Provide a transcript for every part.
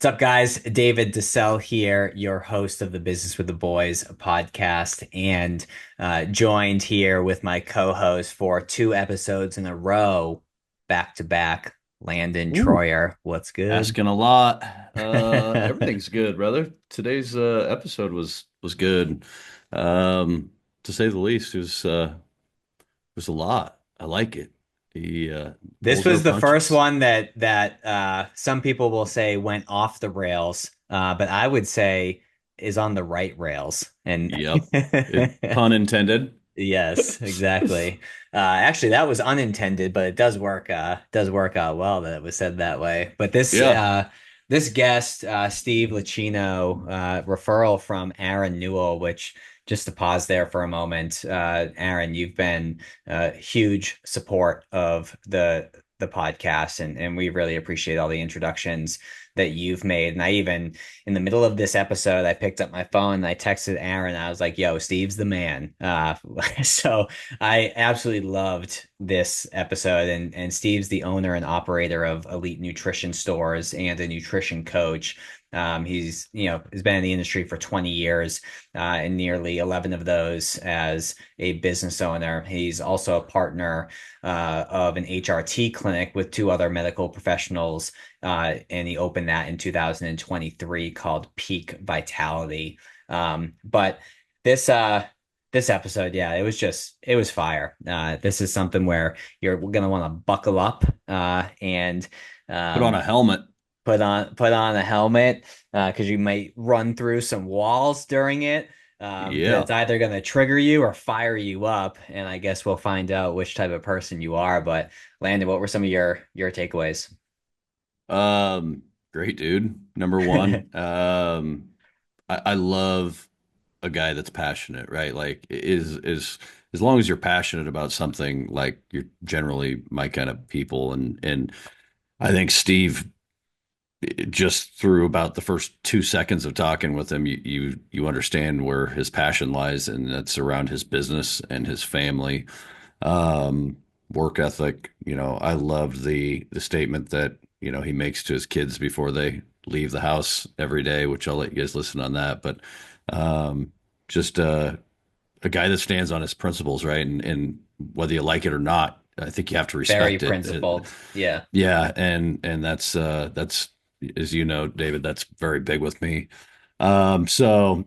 What's up, guys? David DeSell here, your host of the Business with the Boys podcast, and joined here with my co-host for two episodes in a row, back to back, Landon Ooh, Troyer. What's good? asking a lot. Everything's good, brother. Today's episode was good. To say the least, it was a lot. I like it. He This pulls no was the first punches. one that some people will say went off the rails, but I would say is on the right rails. And Yep. Pun intended. yes, exactly. Actually, that was unintended, but it does work out well that it was said that way. But Yeah. this guest, Steve Lucchino, referral from Aaron Newell, which just to pause there for a moment, Aaron, you've been huge support of the podcast, and we really appreciate all the introductions that you've made. And I even in the middle of this episode, I picked up my phone and I texted Aaron. I was like, "Yo, Steve's the man." So I absolutely loved this episode, and Steve's the owner and operator of Elite Nutrition Stores and a nutrition coach. He's has been in the industry for 20 years, and nearly 11 of those as a business owner. He's also a partner of an HRT clinic with two other medical professionals, and he opened that in 2023 called Peak Vitality. But this this episode, yeah, it was fire. This is something where you're gonna want to buckle up and Put on a um, helmet. put on a helmet because you might run through some walls during it. That's Yeah. either going to trigger you or fire you up, and I guess we'll find out which type of person you are. But Landon, what were some of your takeaways? Great dude. Number one. I love a guy that's passionate, right? Like is as long as you're passionate about something, like you're generally my kind of people. And I think Steve, just through about the first 2 seconds of talking with him, you understand where his passion lies, and that's around his business and his family, um, work ethic. I loved the statement that he makes to his kids before they leave the house every day, which I'll let you guys listen on that. But um, just a guy that stands on his principles, right? And whether you like it or not, I think you have to Very respect it. principled. Yeah. Yeah, and that's, as you know, David, that's very big with me. So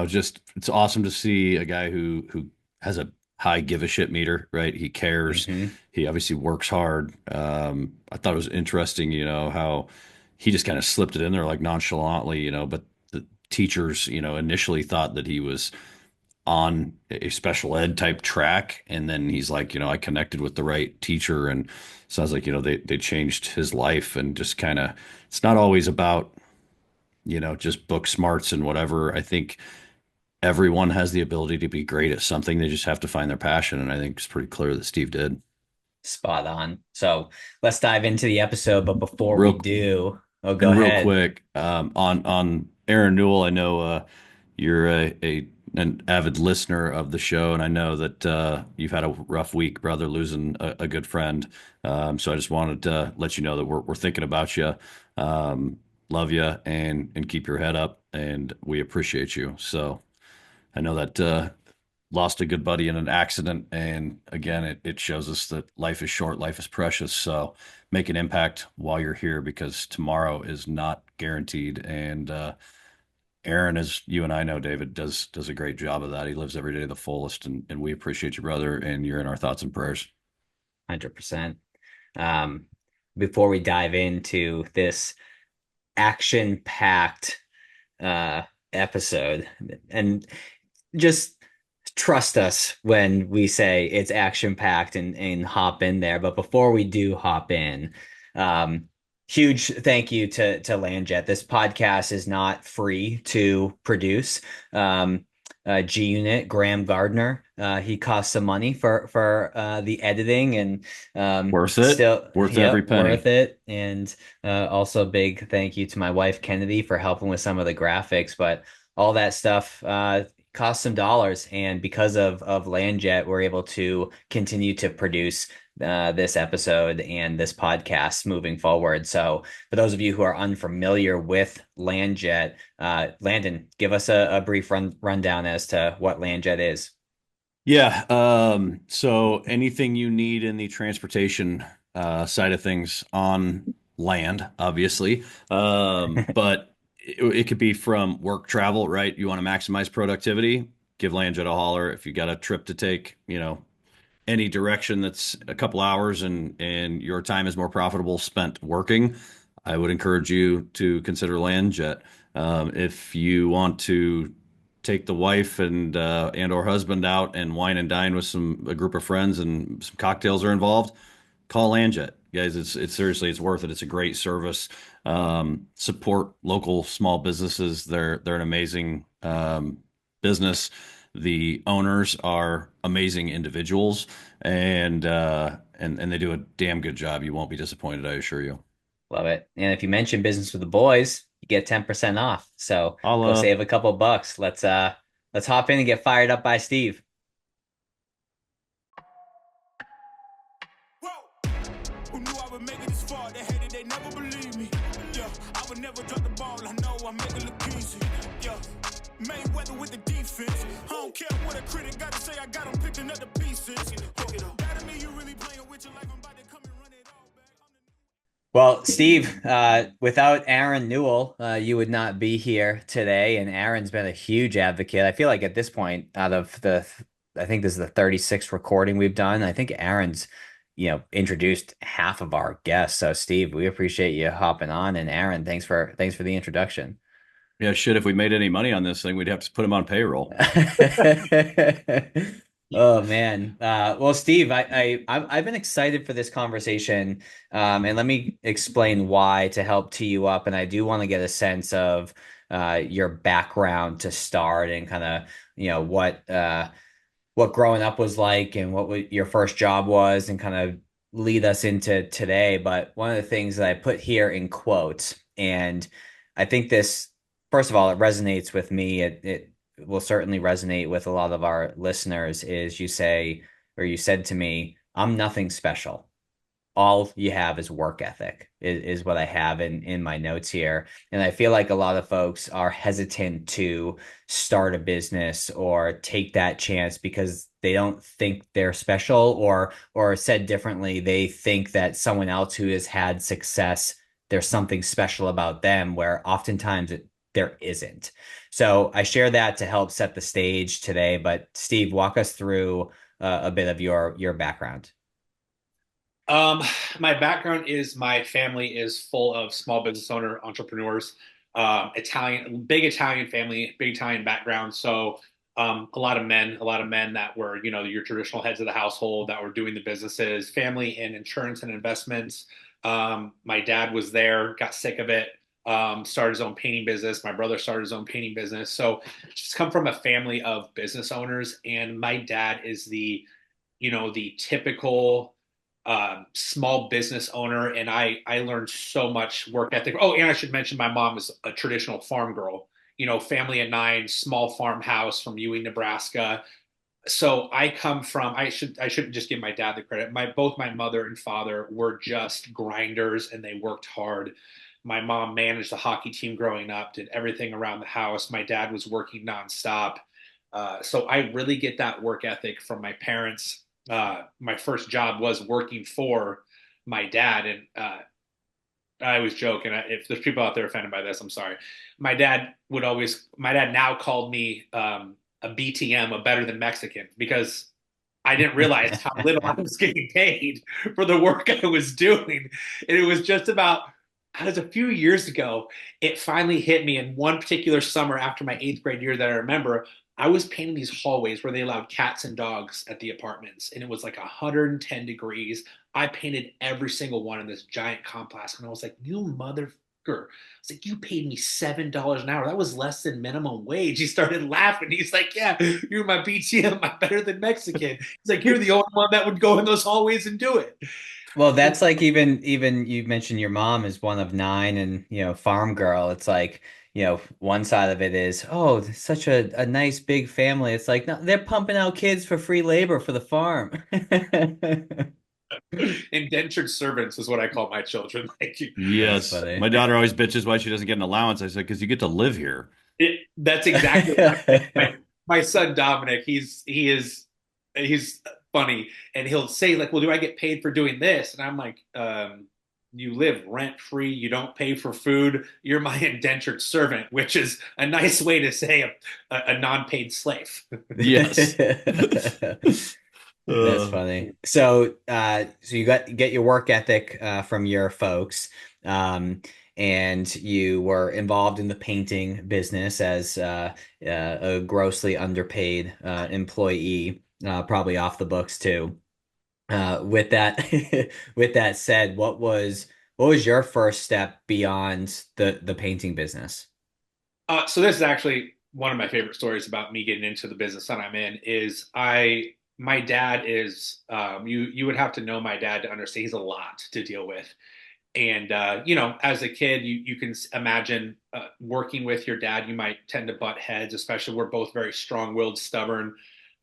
just it's awesome to see a guy who has a high give a shit meter, right? He cares. Hmm. He obviously works hard. I thought it was interesting, how he just kind of slipped it in there like nonchalantly, but the teachers, initially thought that he was on a special ed type track, and then he's like, I connected with the right teacher, and sounds like they changed his life. And just kind of, it's not always about just book smarts and whatever. I think everyone has the ability to be great at something. They just have to find their passion, and I think it's pretty clear that Steve did. Spot on. So let's dive into the episode. But before we real do, oh, go And real ahead. quick, on Aaron Newell, I know you're an avid listener of the show, and I know that you've had a rough week, brother, losing a good friend. So I just wanted to let you know that we're thinking about you, love you, and keep your head up, and we appreciate you. So I know that lost a good buddy in an accident. And again, it shows us that life is short, life is precious. So make an impact while you're here, because tomorrow is not guaranteed. And Aaron, as you and I know, David, does a great job of that. He lives every day to the fullest, and we appreciate you, brother, and you're in our thoughts and prayers. 100%. Um, Before we dive into this action-packed uh episode, and just trust us when we say it's action-packed and hop in there. But before we do hop in, um, huge thank you to Landjet. This podcast is not free to produce. G Unit, Graham Gardner, he cost some money for the editing, and Worth it, still, worth every yep, worth penny. it. And also big thank you to my wife Kennedy for helping with some of the graphics. But all that stuff, cost some dollars, and because of LandJet, we're able to continue to produce this episode and this podcast moving forward. So, for those of you who are unfamiliar with LandJet, Landon, give us a brief rundown as to what LandJet is. Yeah. So anything you need in the transportation side of things on land, obviously. But it could be from work travel, right? You want to maximize productivity, give LandJet a holler. If you got a trip to take, any direction that's a couple hours and your time is more profitable spent working, I would encourage you to consider LandJet. If you want to take the wife and or husband out and wine and dine with a group of friends and some cocktails are involved, call LandJet, guys. It's seriously, it's worth it. It's a great service. Support local small businesses. They're an amazing business. The owners are amazing individuals, and they do a damn good job. You won't be disappointed, I assure you. Love it. And if you mention business with the boys, you get 10% off. So I'll go save a couple bucks. Let's hop in and get fired up by Steve. Whoa. Who knew I would make it this far? They hated, they never believed me. Yeah, I would never drop the ball. I know I make it look easy. Yeah, Mayweather with the defense. I don't care what a critic got to say. I got them picking up the pieces. That me, you really playing with your life. I'm about to come and run it all back. Well, Steve, without Aaron Newell, you would not be here today. And Aaron's been a huge advocate. I feel like at this point, out of I think this is the 36th recording we've done. I think Aaron's, introduced half of our guests. So, Steve, we appreciate you hopping on. And Aaron, thanks for the introduction. Yeah, shit. If we made any money on this thing, we'd have to put him on payroll. Oh man. Well, Steve, I've been excited for this conversation. And let me explain why to help tee you up. And I do want to get a sense of your background to start and kind of, what growing up was like and what your first job was and kind of lead us into today. But one of the things that I put here in quotes, and I think this, first of all, it resonates with me. It will certainly resonate with a lot of our listeners, is you say, or you said to me, I'm nothing special. All you have is work ethic, is what I have in my notes here. And I feel like a lot of folks are hesitant to start a business or take that chance because they don't think they're special, or said differently, they think that someone else who has had success, there's something special about them, where oftentimes there isn't. So I share that to help set the stage today. But Steve, walk us through a bit of your background. Um, my background is my family is full of small business owner entrepreneurs. Italian, big Italian family, big Italian background. So a lot of men that were, your traditional heads of the household that were doing the businesses, family in insurance and investments. My dad was there, got sick of it, started his own painting business. My brother started his own painting business. So just come from a family of business owners. And my dad is the typical small business owner, and I learned so much work ethic. Oh, and I should mention my mom is a traditional farm girl. Family of nine, small farmhouse from Ewing, Nebraska. So I come from. I shouldn't just give my dad the credit. Both my mother and father were just grinders, and they worked hard. My mom managed the hockey team growing up, did everything around the house. My dad was working nonstop. So I really get that work ethic from my parents. My first job was working for my dad, and I always joke, and if there's people out there offended by this, I'm sorry. My dad now called me a BTM, a better than Mexican, because I didn't realize how little I was getting paid for the work I was doing. And it was just about, it was a few years ago, it finally hit me in one particular summer after my eighth grade year that I remember. I was painting these hallways where they allowed cats and dogs at the apartments, and it was like 110 degrees. I painted every single one in this giant complex, and I was like, "You motherfucker!" I was like, "You paid me $7 an hour. That was less than minimum wage." He started laughing. He's like, "Yeah, you're my BTM, my better than Mexican." He's like, "You're the only one that would go in those hallways and do it." Well, that's like, even you mentioned your mom is one of nine and farm girl. It's like one side of it is, oh, it's such a nice big family. It's like, no, they're pumping out kids for free labor for the farm. Indentured servants is what I call my children. Like, That's Yes. funny. My daughter always bitches why she doesn't get an allowance. I said, because you get to live here. that's exactly what I'm saying. My son Dominic, he's funny, and he'll say like, "Well, do I get paid for doing this?" And I'm like, "You live rent free. You don't pay for food. You're my indentured servant," which is a nice way to say a non-paid slave. Yes. That's Uh, funny. So you get your work ethic from your folks, and you were involved in the painting business as a grossly underpaid employee, probably off the books too. With that, with that said, what was your first step beyond the painting business? So this is actually one of my favorite stories about me getting into the business that I'm in. Is I My dad is you would have to know my dad to understand he's a lot to deal with. And as a kid, you can imagine working with your dad. You might tend to butt heads, especially we're both very strong-willed, stubborn.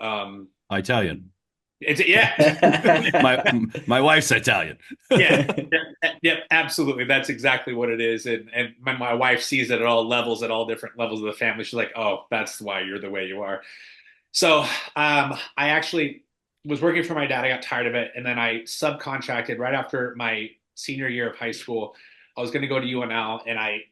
Um, Italian. yeah, My my wife's Italian. yeah, yeah, absolutely. That's exactly what it is. And my wife sees it at all levels, at all different levels of the family. She's like, "Oh, that's why you're the way you are." So I actually was working for my dad. I got tired of it, and then I subcontracted right after my senior year of high school. I was going to go to UNL, and I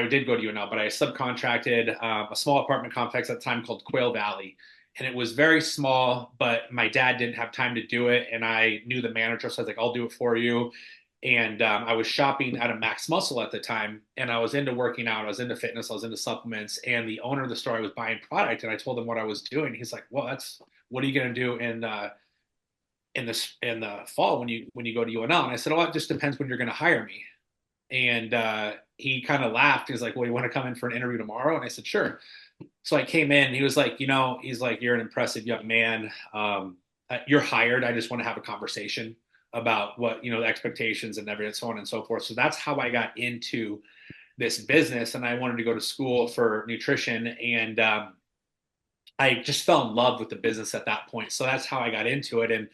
did go to UNL, but I subcontracted a small apartment complex at the time called Quail Valley, and it was very small. But my dad didn't have time to do it, and I knew the manager, so I was like, "I'll do it for you." And I was shopping at a Max Muscle at the time, and I was into working out, I was into fitness, I was into supplements, and the owner of the store, I was buying product, and I told him what I was doing. He's like, "Well, that's what are you going to do in the fall when you go to UNL?" And I said, "Oh, it just depends when you're going to hire me." And he kind of laughed. He was like, "Well, you want to come in for an interview tomorrow?" And I said, "Sure." So I came in. And he was like, he's like, "You're an impressive young man. You're hired. I just want to have a conversation about what the expectations and everything, so on and so forth." So that's how I got into this business, and I wanted to go to school for nutrition, and I just fell in love with the business at that point. So that's how I got into it, and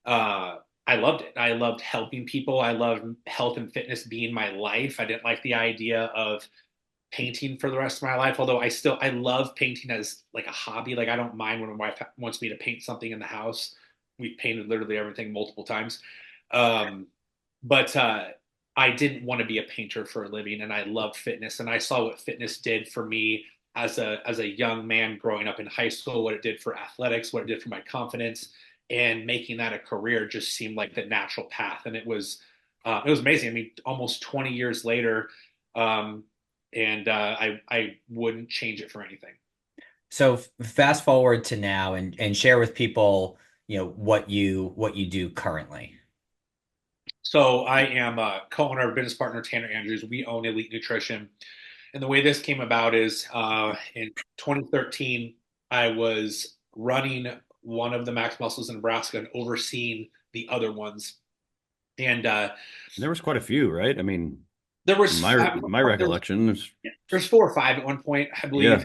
I loved it. I loved helping people. I loved health and fitness being my life. I didn't like the idea of painting for the rest of my life, although I love painting as like a hobby. Like I don't mind when my wife wants me to paint something in the house. We've painted literally everything multiple times. um, but I didn't want to be a painter for a living, and I loved fitness, and I saw what fitness did for me as a young man growing up in high school, what it did for athletics, what it did for my confidence, and making that a career just seemed like the natural path. And it was amazing. I mean, almost 20 years later, um, and I wouldn't change it for anything. So fast forward to now and share with people, what you do currently. So I am a co-owner of business partner Tanner Andrews. We own Elite Nutrition, and the way this came about is in 2013 I was running one of the Max Muscles in Nebraska and overseeing the other ones. And There was quite a few, right? I mean, there was my recollection is, there's 4 or 5 at one point, I believe. yeah.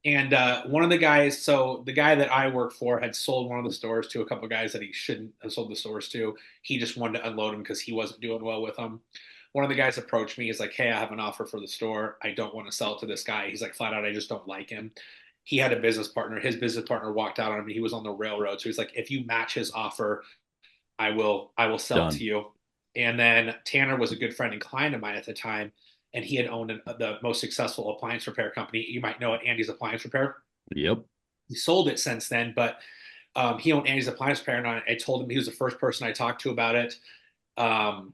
And one of the guys, so the guy that I work for had sold one of the stores to a couple of guys that he shouldn't have sold the stores to. He just wanted to unload them because he wasn't doing well with them. One of the guys approached me. He's like, "Hey, I have an offer for the store. I don't want to sell it to this guy." He's like, flat out, "I just don't like him." He had a business partner. His business partner walked out on him. He was on the railroad. So he's like, "If you match his offer, I will sell it to Done. you." And then Tanner was a good friend and client of mine at the time, and he had owned the most successful appliance repair company. You might know it, Andy's Appliance Repair. Yep. He sold it since then, but he owned Andy's Appliance Repair, and I told him he was the first person I talked to about it. Um,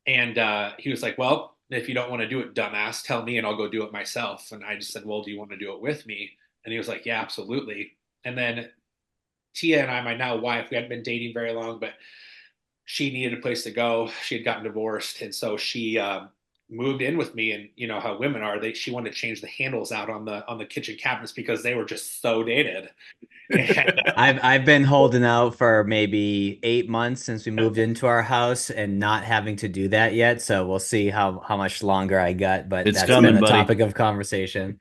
and he was like, "Well, if you don't want to do it, dumbass, tell me and I'll go do it myself." And I just said, "Well, do you want to do it with me?" And he was like, "Yeah, absolutely." And then Tia and I, my now wife, we hadn't been dating very long, but she needed a place to go. She had gotten divorced, and so she moved in with me, and you know how women are, she wanted to change the handles out on the kitchen cabinets because they were just so dated. And I've been holding out for maybe 8 months since we moved into our house and not having to do that yet. So we'll see how much longer I got, but It's that's been coming, a buddy. topic of conversation.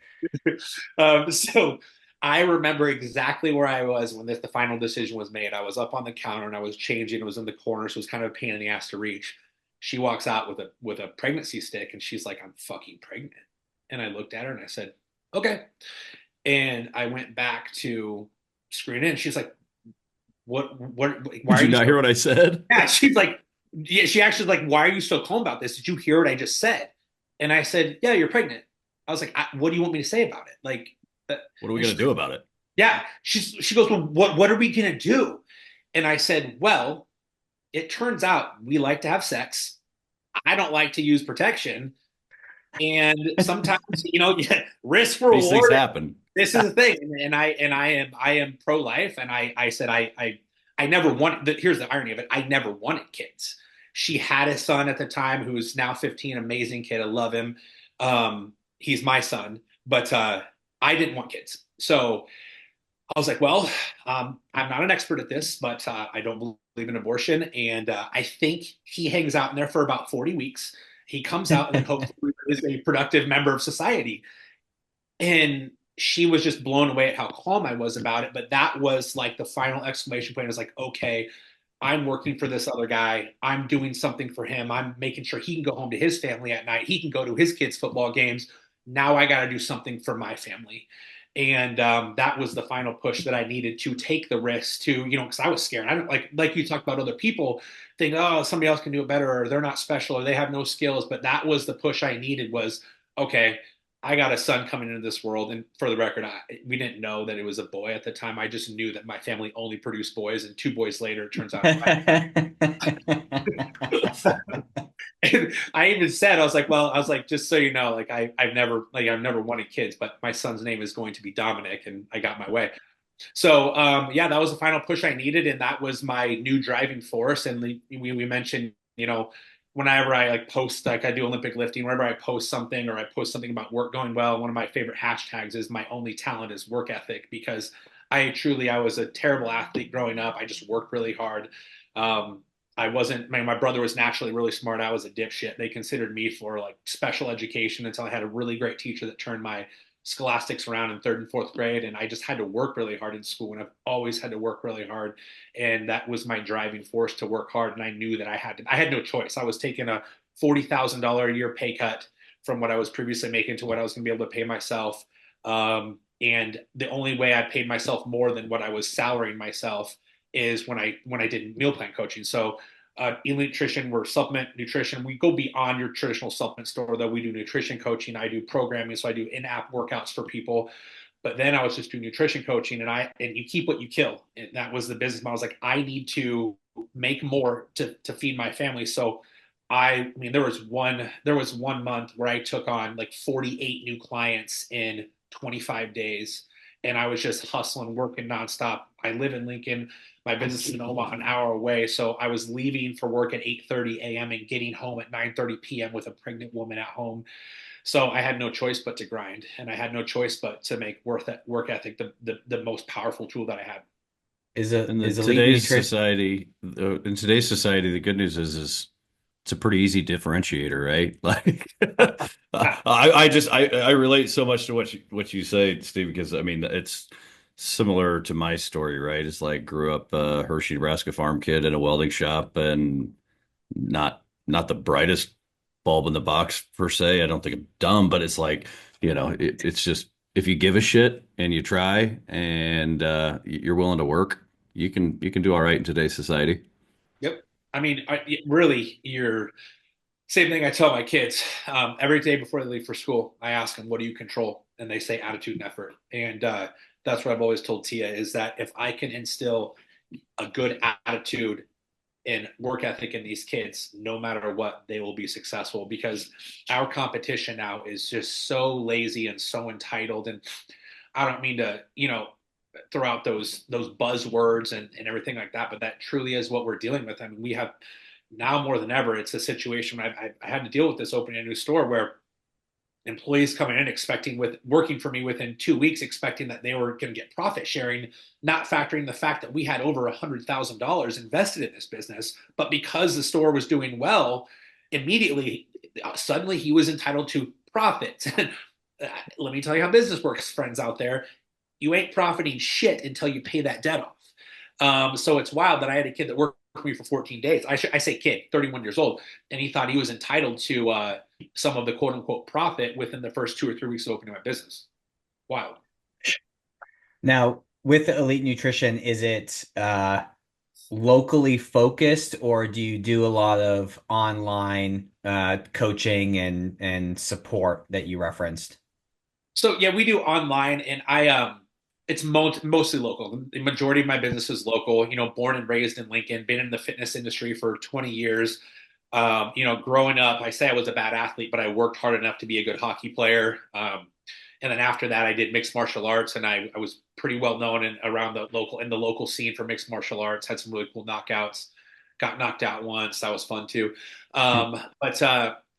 so I remember exactly where I was when the final decision was made. I was up on the counter and I was changing. It was in the corner, so it was kind of a pain in the ass to reach. She walks out with a pregnancy stick and she's like, "I'm fucking pregnant." And I looked at her and I said, "Okay." And I went back to screen in. She's like, what, why Did are you you not so, hear what I said? yeah, she's like, yeah, she actually like, "Why are you so calm about this? Did you hear what I just said?" And I said, "Yeah, you're pregnant." I was like, "What do you want me to say about it?" Like, What are we and gonna she's do like, about it? yeah, she goes, "Well, what are we gonna do?" And I said, "Well, it turns out we like to have sex. I don't like to use protection. And sometimes, yeah, risk These things reward. happen. This is the thing." And I am pro-life. And I said, I never wanted, here's the irony of it. I never wanted kids. She had a son at the time who is now 15, amazing kid. I love him. He's my son, but I didn't want kids. So I was like, well, I'm not an expert at this, but I don't believe in abortion. And I think he hangs out in there for about 40 weeks. He comes out and then hopefully is a productive member of society. And she was just blown away at how calm I was about it. But that was like the final exclamation point. I was like, okay, I'm working for this other guy. I'm doing something for him. I'm making sure he can go home to his family at night. He can go to his kids' football games. Now I got to do something for my family. And that was the final push that I needed to take the risk to, because I was scared. I don't like you talked about other people think, oh, somebody else can do it better, or they're not special, or they have no skills. But that was the push I needed was, okay, I got a son coming into this world. And for the record, we didn't know that it was a boy at the time. I just knew that my family only produced boys, and 2 boys later, it turns out. And I even said, I was like, well, I was like, just so you know, like I've never wanted kids, but my son's name is going to be Dominic, and I got my way. So yeah, that was the final push I needed, and that was my new driving force. And we mentioned, whenever I like post, like I do Olympic lifting, whenever I post something or I post something about work going well, one of my favorite hashtags is "my only talent is work ethic," because I was a terrible athlete growing up. I just worked really hard. I wasn't, my brother was naturally really smart. I was a dipshit. They considered me for like special education until I had a really great teacher that turned my scholastics around in third and fourth grade. And I just had to work really hard in school. And I've always had to work really hard. And that was my driving force to work hard. And I knew that I had no choice. I was taking a $40,000 a year pay cut from what I was previously making to what I was going to be able to pay myself. And the only way I paid myself more than what I was salarying myself is when I did meal plan coaching. So Elite Nutrition, we're supplement nutrition. We go beyond your traditional supplement store, though. We do nutrition coaching. I do programming, so I do in-app workouts for people. But then I was just doing nutrition coaching, and you keep what you kill. And that was the business model. I was like, I need to make more to feed my family. So I mean, there was one month where I took on like 48 new clients in 25 days, and I was just hustling, working nonstop. I live in Lincoln. My business is in Omaha, an hour away. So I was leaving for work at 8:30 a.m. and getting home at 9:30 p.m. with a pregnant woman at home. So I had no choice but to grind, and I had no choice but to make work ethic the most powerful tool that I had. Is elite nutrition? In today's society, the good news is it's a pretty easy differentiator, right? Like, I relate so much to what you say, Steve, because I mean it's similar to my story, right? It's like grew up a Hershey, Nebraska farm kid in a welding shop, and not the brightest bulb in the box per se. I don't think I'm dumb, but it's like, it's just if you give a shit and you try and you're willing to work, you can do all right in today's society. Yep. I mean, really, you're same thing I tell my kids. Every day before they leave for school, I ask them, "What do you control?" And they say attitude and effort. And that's what I've always told Tia is that if I can instill a good attitude and work ethic in these kids, no matter what, they will be successful because our competition now is just so lazy and so entitled. And I don't mean to, throw out those buzzwords and everything like that, but that truly is what we're dealing with. I mean, we have now more than ever, it's a situation where I had to deal with this opening a new store where employees coming in expecting with working for me within 2 weeks, expecting that they were going to get profit sharing, not factoring the fact that we had over $100,000 invested in this business. But because the store was doing well, immediately, suddenly he was entitled to profits. Let me tell you how business works, friends out there. You ain't profiting shit until you pay that debt off. So it's wild that I had a kid that worked for me for 14 days. I say kid, 31 years old, and he thought he was entitled to some of the quote unquote profit within the first 2 or 3 weeks of opening my business. Wild. Now, with Elite Nutrition, is it locally focused, or do you do a lot of online coaching and support that you referenced? So yeah, we do online, and it's mostly local. The majority of my business is local. Born and raised in Lincoln, been in the fitness industry for 20 years. Growing up, I say I was a bad athlete, but I worked hard enough to be a good hockey player. And then after that, I did mixed martial arts, and I was pretty well known around the local scene for mixed martial arts. Had some really cool knockouts. Got knocked out once. That was fun too. But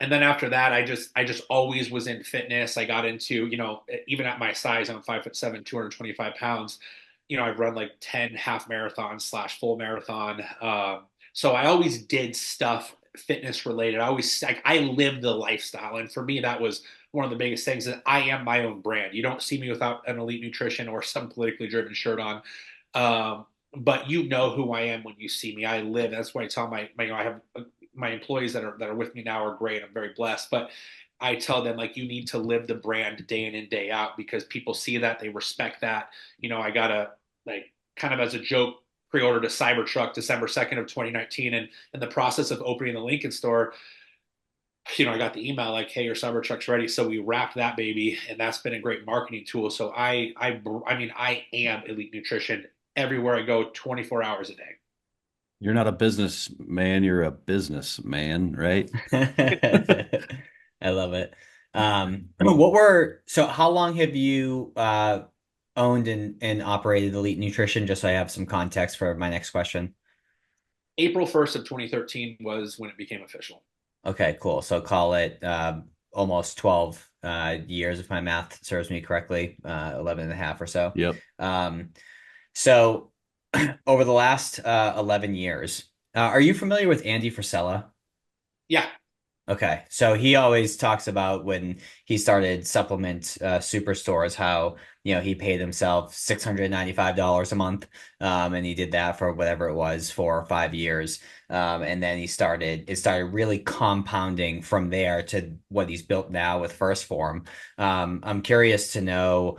and then after that, I just always was in fitness. I got into even at my size, I'm 5'7", 225 pounds. I've run like 10 half marathons slash full marathon. So I always did stuff fitness related. I lived the lifestyle, and for me, that was one of the biggest things that I am my own brand. You don't see me without an Elite Nutrition or some politically driven shirt on. But you know who I am when you see me. I live. That's why I tell I have my employees that are with me now are great. I'm very blessed, but I tell them like you need to live the brand day in and day out because people see that, they respect that. I got a like kind of as a joke pre-ordered a Cybertruck December 2nd of 2019, and in the process of opening the Lincoln store, I got the email like, "Hey, your Cybertruck's ready." So we wrapped that baby, and that's been a great marketing tool. So I mean, I am Elite Nutrition everywhere I go, 24 hours a day. You're not a businessman, you're a businessman, right? I love it. So how long have you owned and operated Elite Nutrition, just so I have some context for my next question? April 1st of 2013 was when it became official. Okay, cool. So call it almost 12 years, if my math serves me correctly, 11 and a half or so. Yep. So over the last 11 years, are you familiar with Andy Frisella? Yeah. Okay, so he always talks about when he started supplement superstores, how he paid himself $695 a month, and he did that for whatever it was, 4 or 5 years, and then it started really compounding from there to what he's built now with First Form. I'm curious to know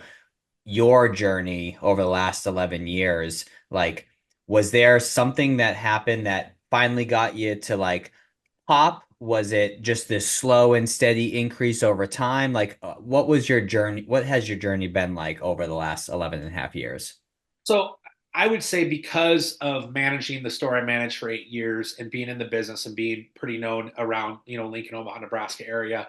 your journey over the last 11 years. Like, was there something that happened that finally got you to like pop? Was it just this slow and steady increase over time? Like, what was your journey? What has your journey been like over the last 11 and a half years? So I would say because of managing the store I managed for 8 years and being in the business and being pretty known around, Lincoln, Omaha, Nebraska area,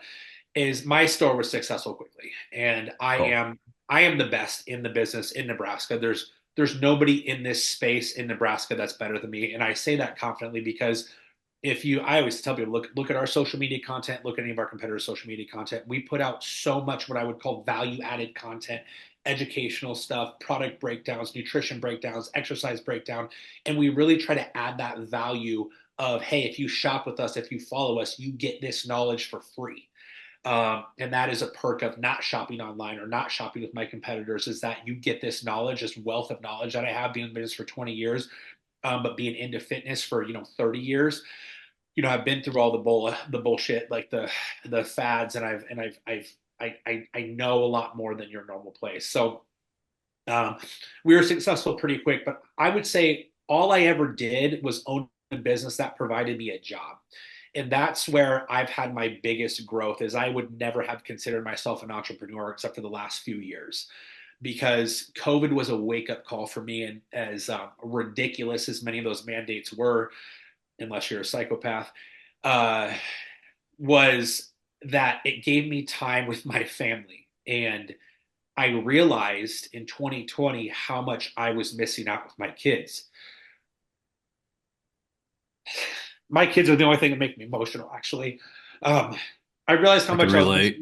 is my store was successful quickly. And I Cool. am I am the best in the business in Nebraska. There's nobody in this space in Nebraska that's better than me. And I say that confidently because I always tell people, look at our social media content, look at any of our competitors' social media content. We put out so much what I would call value added content, educational stuff, product breakdowns, nutrition breakdowns, exercise breakdown, and we really try to add that value of, hey, if you shop with us, if you follow us, you get this knowledge for free. And that is a perk of not shopping online or not shopping with my competitors, is that you get this knowledge, this wealth of knowledge that I have being in business for 20 years, but being into fitness for 30 years. I've been through all the bullshit, like the fads, and I know a lot more than your normal place. So um, we were successful pretty quick, but I would say all I ever did was own a business that provided me a job. And that's where I've had my biggest growth. Is I would never have considered myself an entrepreneur except for the last few years, because COVID was a wake up call for me. And as ridiculous as many of those mandates were, unless you're a psychopath, uh, was that it gave me time with my family. And I realized in 2020 how much I was missing out with my kids. My kids are the only thing that make me emotional, actually. Um, I realized how I can much I was relate.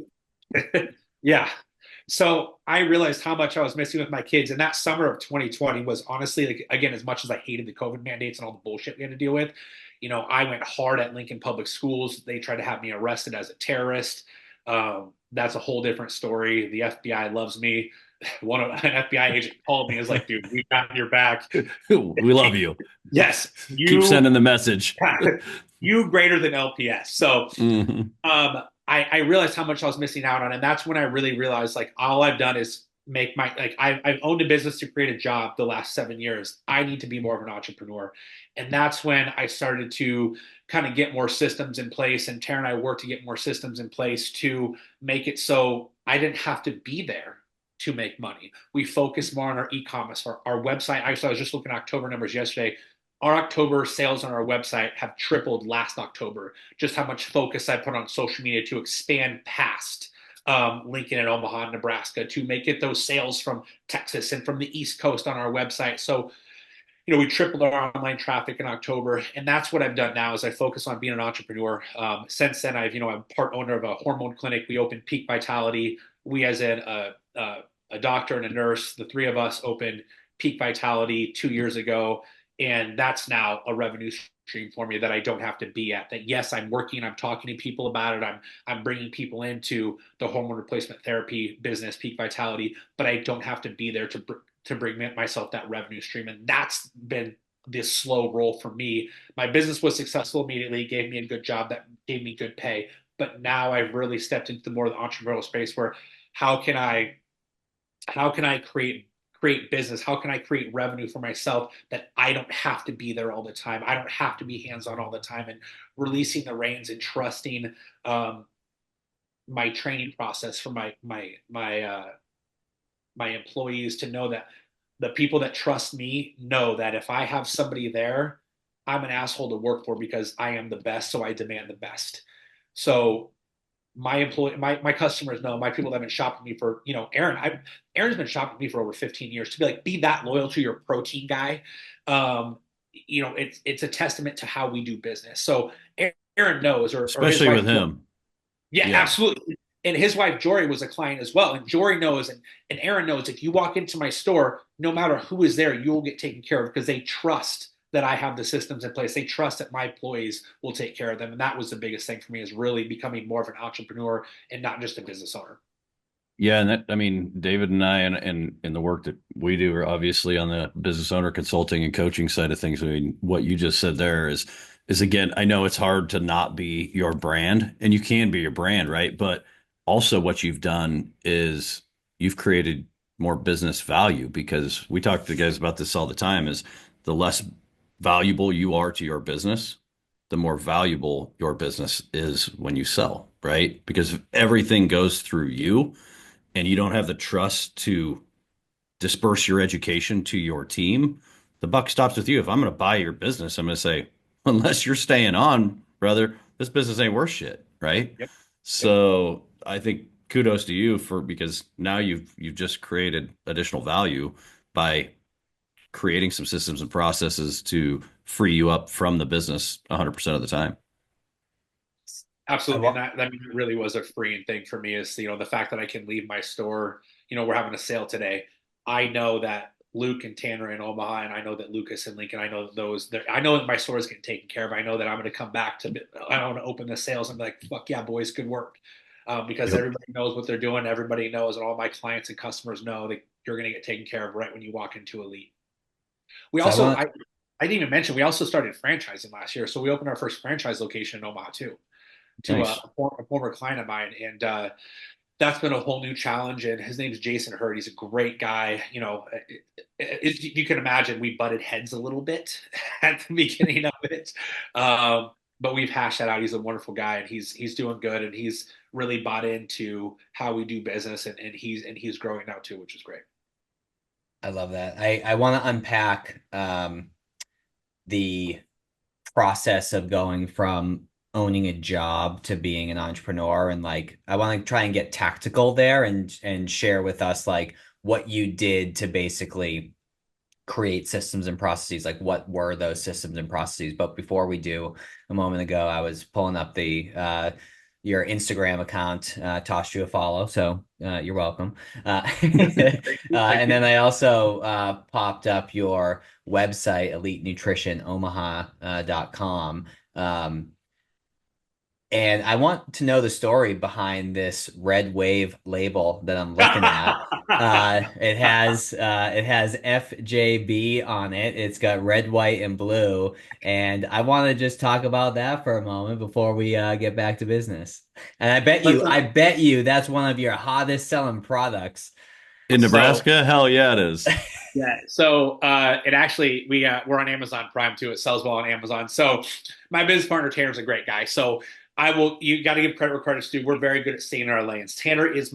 missing. Yeah. So I realized how much I was missing with my kids. And that summer of 2020 was honestly, like, again, as much as I hated the COVID mandates and all the bullshit we had to deal with, I went hard at Lincoln Public Schools. They tried to have me arrested as a terrorist. That's a whole different story. The FBI loves me. An FBI agent called me and was like, dude, we got your back. We love you. Yes, Keep you, sending the message. you greater than LPS. So Mhm. I realized how much I was missing out on. And that's when I really realized like all I've done is make I've owned a business to create a job the last 7 years. I need to be more of an entrepreneur. And that's when I started to kind of get more systems in place. And Tara and I worked to get more systems in place to make it so I didn't have to be there to make money. We focus more on our e-commerce, our website. I was just looking at October numbers yesterday. Our October sales on our website have tripled last October. Just how much focus I put on social media to expand past Lincoln and Omaha, Nebraska, to make it those sales from Texas and from the East Coast on our website. So, we tripled our online traffic in October, and that's what I've done now. Is I focus on being an entrepreneur. Since then, I'm part owner of a hormone clinic. We opened Peak Vitality. We, as a doctor and a nurse, the three of us opened Peak Vitality 2 years ago, and that's now a revenue stream for me that I don't have to be at. That yes, I'm working, I'm talking to people about it, I'm bringing people into the hormone replacement therapy business, Peak Vitality, but I don't have to be there to bring myself that revenue stream, and that's been this slow roll for me. My business was successful immediately, gave me a good job that gave me good pay, but now I've really stepped into more of the entrepreneurial space where how can I create business? How can I create revenue for myself that I don't have to be there all the time? I don't have to be hands on all the time, and releasing the reins and trusting um, my training process for my employees to know that the people that trust me know that if I have somebody there, I'm an asshole to work for because I am the best, so I demand the best. So my customers know, my people that have been shopping with me for, Aaron's been shopping with me for over 15 years. To be that loyal to your protein guy, it's a testament to how we do business. So Aaron knows, or his Especially wife, with him. yeah, Yeah. absolutely. And his wife Jory was a client as well. And Jory knows, and Aaron knows, if you walk into my store, no matter who is there, you will get taken care of because they trust that I have the systems in place. They trust that my employees will take care of them. And that was the biggest thing for me, is really becoming more of an entrepreneur and not just a business owner. Yeah, and that, I mean, David and I, and the work that we do are obviously on the business owner consulting and coaching side of things. I mean, what you just said there is again, I know it's hard to not be your brand, and you can be your brand, right? But also what you've done is you've created more business value, because we talk to the guys about this all the time, is the less valuable you are to your business, the more valuable your business is when you sell, right? Because if everything goes through you, and you don't have the trust to disperse your education to your team, the buck stops with you. If I'm going to buy your business, I'm going to say, unless you're staying on, brother, this business ain't worth shit, right? Yep. Yep. So I think kudos to you for, because now you've just created additional value by creating some systems and processes to free you up from the business 100% of the time. I Absolutely. And want, that really was a freeing thing for me, is, the fact that I can leave my store, we're having a sale today. I know that Luke and Tanner in Omaha, and I know that Lucas and Lincoln, I know I know that my store is getting taken care of. I know that I'm going to come back I want to open the sales and be like, fuck yeah, boys, good work. Because Yep. everybody knows what they're doing. Everybody knows, and all my clients and customers know that you're going to get taken care of right when you walk into Elite. We so I also, want, I didn't even mention, we also started franchising last year. So we opened our first franchise location in Omaha too, to Nice. a former client of mine, and that's been a whole new challenge. And his name's Jason Hurd. He's a great guy. You can imagine we butted heads a little bit at the beginning of it, but we've hashed that out. He's a wonderful guy, and he's doing good, and he's really bought into how we do business, and he's growing now too, which is great. I love that. I want to unpack the process of going from owning a job to being an entrepreneur, and like I want to try and get tactical there and share with us like what you did to basically create systems and processes, like what were those systems and processes. But before we do, a moment ago, I was pulling up the your Instagram account, tossed you a follow, so you're welcome. Thank And you. then I also popped up your website, elitenutritionomaha.com. And I want to know the story behind this red wave label that I'm looking at. It has FJB on it. It's got red, white, and blue. And I want to just talk about that for a moment before we get back to business. And Let's, I bet you that's one of your hottest selling products. In so Nebraska, hell yeah, it is. yeah, so it actually we're on Amazon Prime too. It sells well on Amazon. So my business partner Tanner's a great guy. So you got to give credit where credit's due. We're very good at staying in our lanes. Tanner is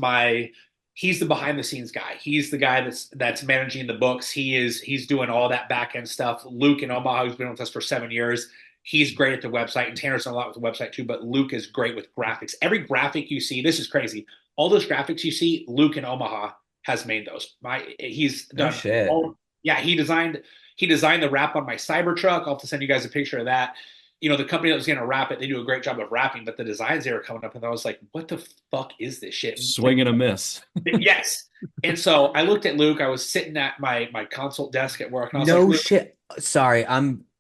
he's the behind the scenes guy. He's the guy that's managing the books. He's doing all that back end stuff. Luke in Omaha, who's been with us for 7 years, he's great at the website, and Tanner's done a lot with the website too. But Luke is great with graphics. Every graphic you see, this is crazy. All those graphics you see, Luke in Omaha has made those. He's Oh done shit. all. Yeah, he designed the wrap on my Cybertruck. I'll have to send you guys a picture of that. The company that was going to wrap it, they do a great job of wrapping, but the designs they were coming up with, I was like, what the fuck is this shit? Swing and a miss. Yes. And so I looked at Luke. I was sitting at my consult desk at work, and I was like, No Luke, shit. Sorry,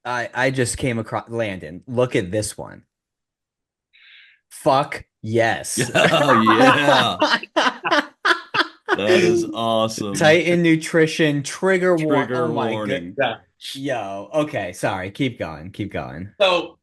I just came across Landon. Look at this one. Fuck yes. Oh yeah, that is awesome. Titan Nutrition trigger warning. Oh Trigger my god. warning. yeah. Yo, okay, sorry. Keep going. Keep going.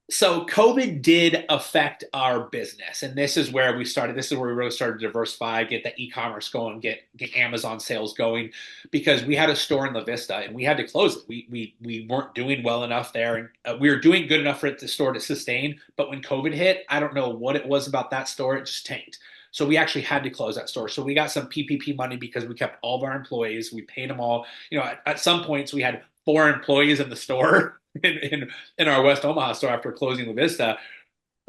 So COVID did affect our business, and this is where we started. This is where we really started to diversify, get the e-commerce going, get Amazon sales going, because we had a store in La Vista and we had to close it. We weren't doing well enough there, and we were doing good enough for the store to sustain. But when COVID hit, I don't know what it was about that store; it just tanked. So we actually had to close that store. So we got some PPP money because we kept all of our employees. We paid them all. At some points we had 4 employees in the store in our West Omaha store after closing La Vista.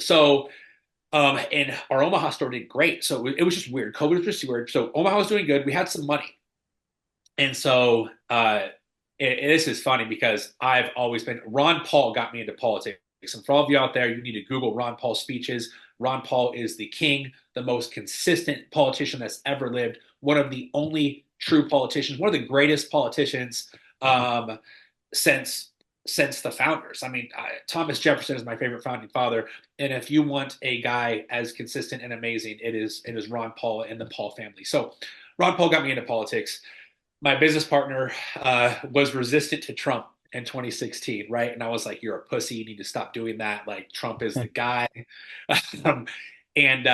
So, and our Omaha store did great. So it was just weird. COVID was just weird. So Omaha was doing good. We had some money. And so this is funny because Ron Paul got me into politics. And for all of you out there, you need to Google Ron Paul speeches. Ron Paul is the king, the most consistent politician that's ever lived, one of the only true politicians, one of the greatest politicians since the founders. I mean, Thomas Jefferson is my favorite founding father, and if you want a guy as consistent and amazing, it is Ron Paul and the Paul family. So, Ron Paul got me into politics. My business partner was resistant to Trump in 2016, right? And I was like, "You're a pussy. You need to stop doing that. Like, Trump is the guy." and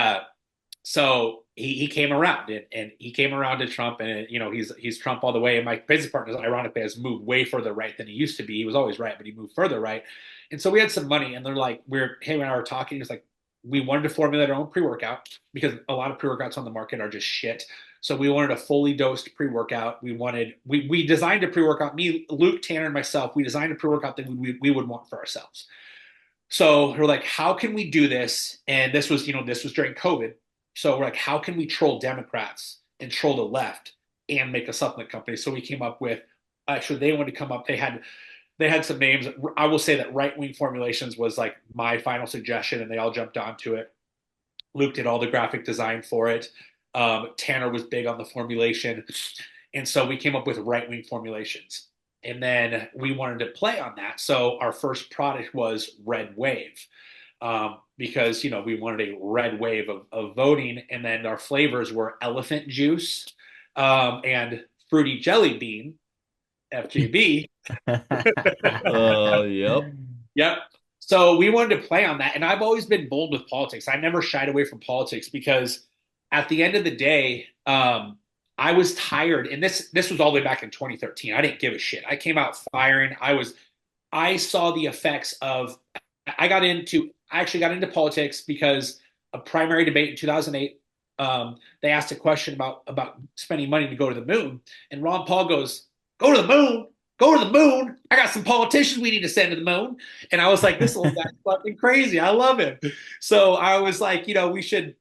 so he came around, and he came around to Trump, and he's Trump all the way. And my business partner, ironically, has moved way further right than he used to be. He was always right, but he moved further right. And so we had some money, and they're like, him and I were talking. He's like, we wanted to formulate our own pre-workout because a lot of pre-workouts on the market are just shit. So we wanted a fully dosed pre-workout. We designed a pre-workout. Me, Luke, Tanner, and myself. We designed a pre-workout that we would want for ourselves. So we're like, how can we do this? And this was during COVID. So we're like, how can we troll Democrats and troll the left and make a supplement company? So we came up with, actually, they wanted to come up. They had some names. I will say that Wing Formulations was like my final suggestion, and they all jumped onto it. Luke did all the graphic design for it. Tanner was big on the formulation. And so we came up with Wing Formulations. And then we wanted to play on that. So our first product was Red Wave. Because we wanted a red wave of voting, and then our flavors were elephant juice and fruity jelly bean, FJB. Yep. Yep. So we wanted to play on that, and I've always been bold with politics. I never shied away from politics because at the end of the day, I was tired, and this was all the way back in 2013. I didn't give a shit. I came out firing. I saw the effects of. I actually got into politics because a primary debate in 2008. They asked a question about spending money to go to the moon, and Ron Paul goes, "Go to the moon, go to the moon. I got some politicians we need to send to the moon." And I was like, "This little guy's fucking crazy. I love him." So I was like, we should.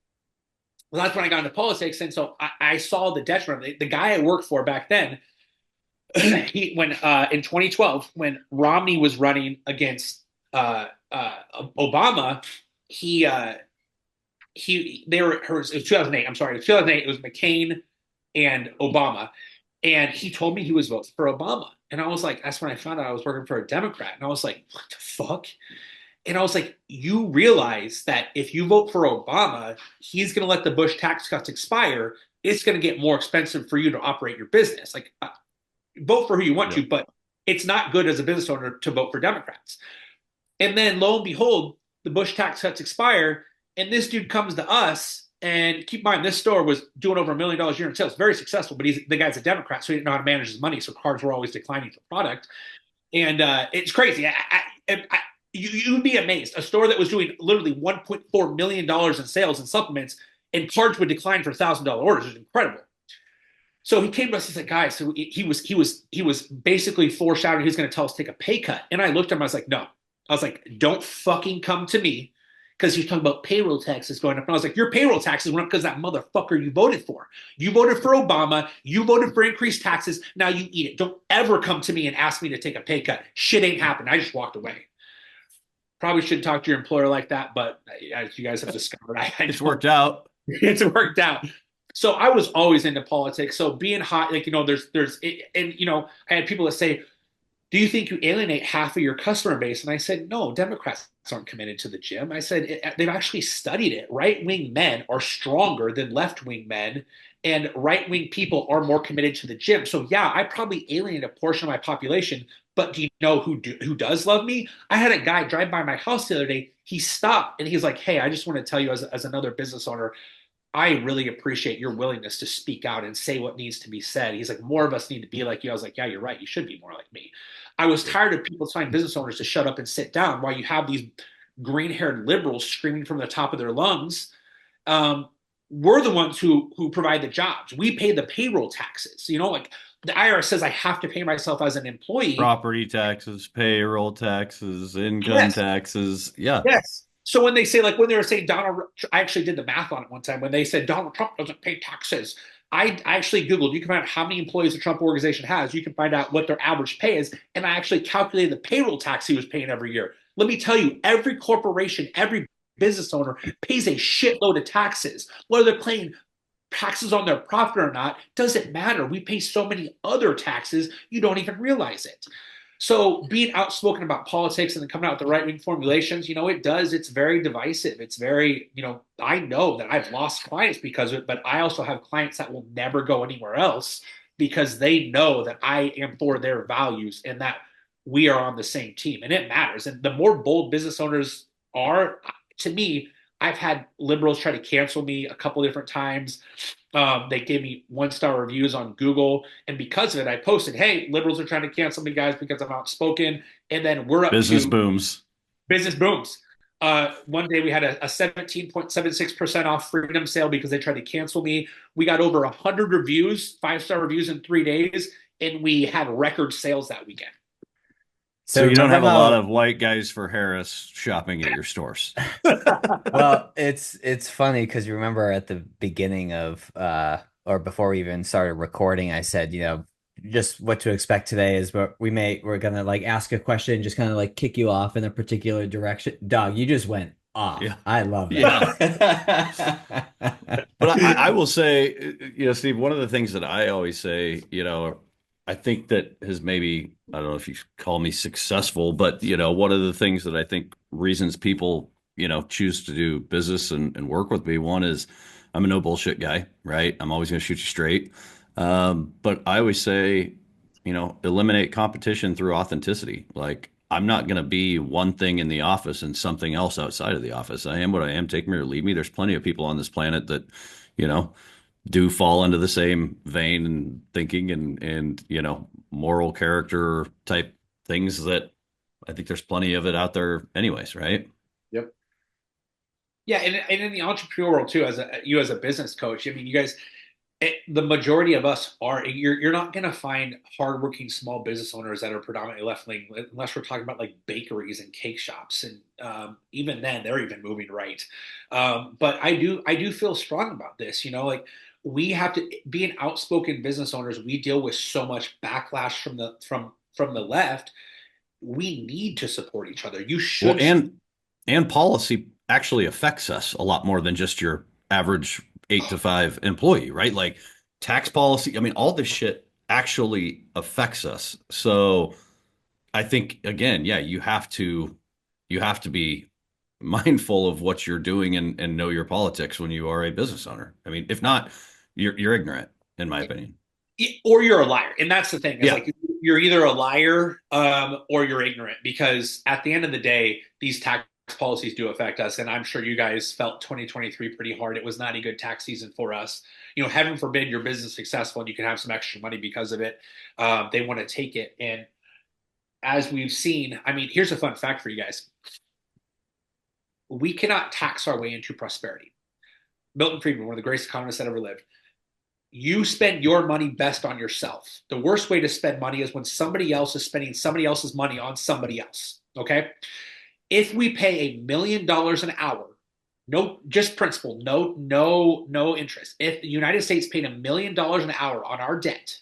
Well, that's when I got into politics, and so I saw the detriment. The guy I worked for back then, when in 2012 when Romney was running against Obama, he they were it was 2008. I'm sorry, it was 2008. It was McCain and Obama, and he told me he was voting for Obama, and I was like, that's when I found out I was working for a Democrat, and I was like, what the fuck? And I was like, you realize that if you vote for Obama, he's going to let the Bush tax cuts expire. It's going to get more expensive for you to operate your business. Like, vote for who you want Yep. to, but it's not good as a business owner to vote for Democrats. And then lo and behold, the Bush tax cuts expire, and this dude comes to us. And keep in mind, this store was doing over $1 million a year in sales, very successful. But the guy's a Democrat, so he didn't know how to manage his money. So cards were always declining for product, and it's crazy. You'd be amazed. A store that was doing literally $1.4 million in sales in supplements, and cards would decline for $1,000 orders. It was incredible. So he came to us. He's like, guys, so he was basically foreshadowing he's going to tell us to take a pay cut. And I looked at him. I was like, no. I was like, don't fucking come to me because he's talking about payroll taxes going up. And I was like, your payroll taxes went up because that motherfucker you voted for. You voted for Obama. You voted for increased taxes. Now you eat it. Don't ever come to me and ask me to take a pay cut. Shit ain't happened. I just walked away. Probably shouldn't talk to your employer like that, but as you guys have discovered, It's worked out. it's worked out. So I was always into politics. So being hot, like, and I had people that say, do you think you alienate half of your customer base? And I said, no, Democrats aren't committed to the gym. I said, they've actually studied it. Right wing men are stronger than left wing men, and right wing people are more committed to the gym. So, yeah, I probably alienate a portion of my population. But do you know who does love me? I had a guy drive by my house the other day. He stopped and he's like, hey, I just want to tell you as another business owner, I really appreciate your willingness to speak out and say what needs to be said. He's like, more of us need to be like you. I was like, yeah, you're right. You should be more like me. I was tired of people telling business owners to shut up and sit down while you have these green haired liberals screaming from the top of their lungs. Um, we're the ones who provide the jobs. We pay the payroll taxes. Like the IRS says I have to pay myself as an employee. Property taxes, payroll taxes, income Yes. taxes. Yeah. Yes. So when they say, like, when they were saying I actually did the math on it one time when they said Donald Trump doesn't pay taxes. I actually Googled, you can find out how many employees the Trump organization has. You can find out what their average pay is. And I actually calculated the payroll tax he was paying every year. Let me tell you, every corporation, every business owner pays a shitload of taxes. Whether they're paying taxes on their profit or not, doesn't matter. We pay so many other taxes, you don't even realize it. So being outspoken about politics and then coming out with the right wing formulations, it's very divisive. It's very, I know that I've lost clients because of it, but I also have clients that will never go anywhere else because they know that I am for their values and that we are on the same team. And it matters. And the more bold business owners are, to me, I've had liberals try to cancel me a couple different times. They gave me 1-star reviews on Google. And because of it, I posted, hey, liberals are trying to cancel me, guys, because I'm outspoken. And then we're up Business to booms. business booms. One day we had a 17.76% off freedom sale because they tried to cancel me. We got over 100 reviews, 5-star reviews in 3 days, and we had record sales that weekend. So you don't talk have a lot about of white guys for Harris shopping at your stores. well, it's funny because you remember at the beginning of or before we even started recording, I said, just what to expect today is we're gonna like ask a question, just kind of like kick you off in a particular direction. Dog, you just went off. Yeah. I love Yeah. that. But I will say, Steve, one of the things that I always say, I think that has maybe, I don't know if you call me successful, but, one of the things that I think reasons people, choose to do business and work with me, one is I'm a no bullshit guy, right? I'm always going to shoot you straight. But I always say, eliminate competition through authenticity. Like, I'm not going to be one thing in the office and something else outside of the office. I am what I am. Take me or leave me. There's plenty of people on this planet that, you know, do fall into the same vein and thinking and moral character type things that I think there's plenty of it out there anyways, right? Yep. Yeah, and in the entrepreneur world too, as a business coach, I mean, you guys, the majority of us are. You're not going to find hardworking small business owners that are predominantly left leaning, unless we're talking about like bakeries and cake shops, and even then, they're even moving right. But I do feel strong about this. Like We have to, being outspoken business owners, we deal with so much backlash from the left. We need to support each other. You Well, should. and policy actually affects us a lot more than just your average 8 to 5 employee, right? Like tax policy. I mean, all this shit actually affects us. So I think again, yeah, you have to be mindful of what you're doing and know your politics when you are a business owner. I mean, if not, you're ignorant, in my opinion. Or you're a liar. And that's the thing, is Yeah. like you're either a liar or you're ignorant, because at the end of the day, these tax policies do affect us. And I'm sure you guys felt 2023 pretty hard. It was not a good tax season for us. Heaven forbid your business is successful and you can have some extra money because of it. They want to take it. And as we've seen, I mean, here's a fun fact for you guys. We cannot tax our way into prosperity. Milton Friedman, one of the greatest economists that ever lived, you spend your money best on yourself. The worst way to spend money is when somebody else is spending somebody else's money on somebody else. Okay. If we pay $1 million an hour, no, just principal, no interest. If the United States paid $1 million an hour on our debt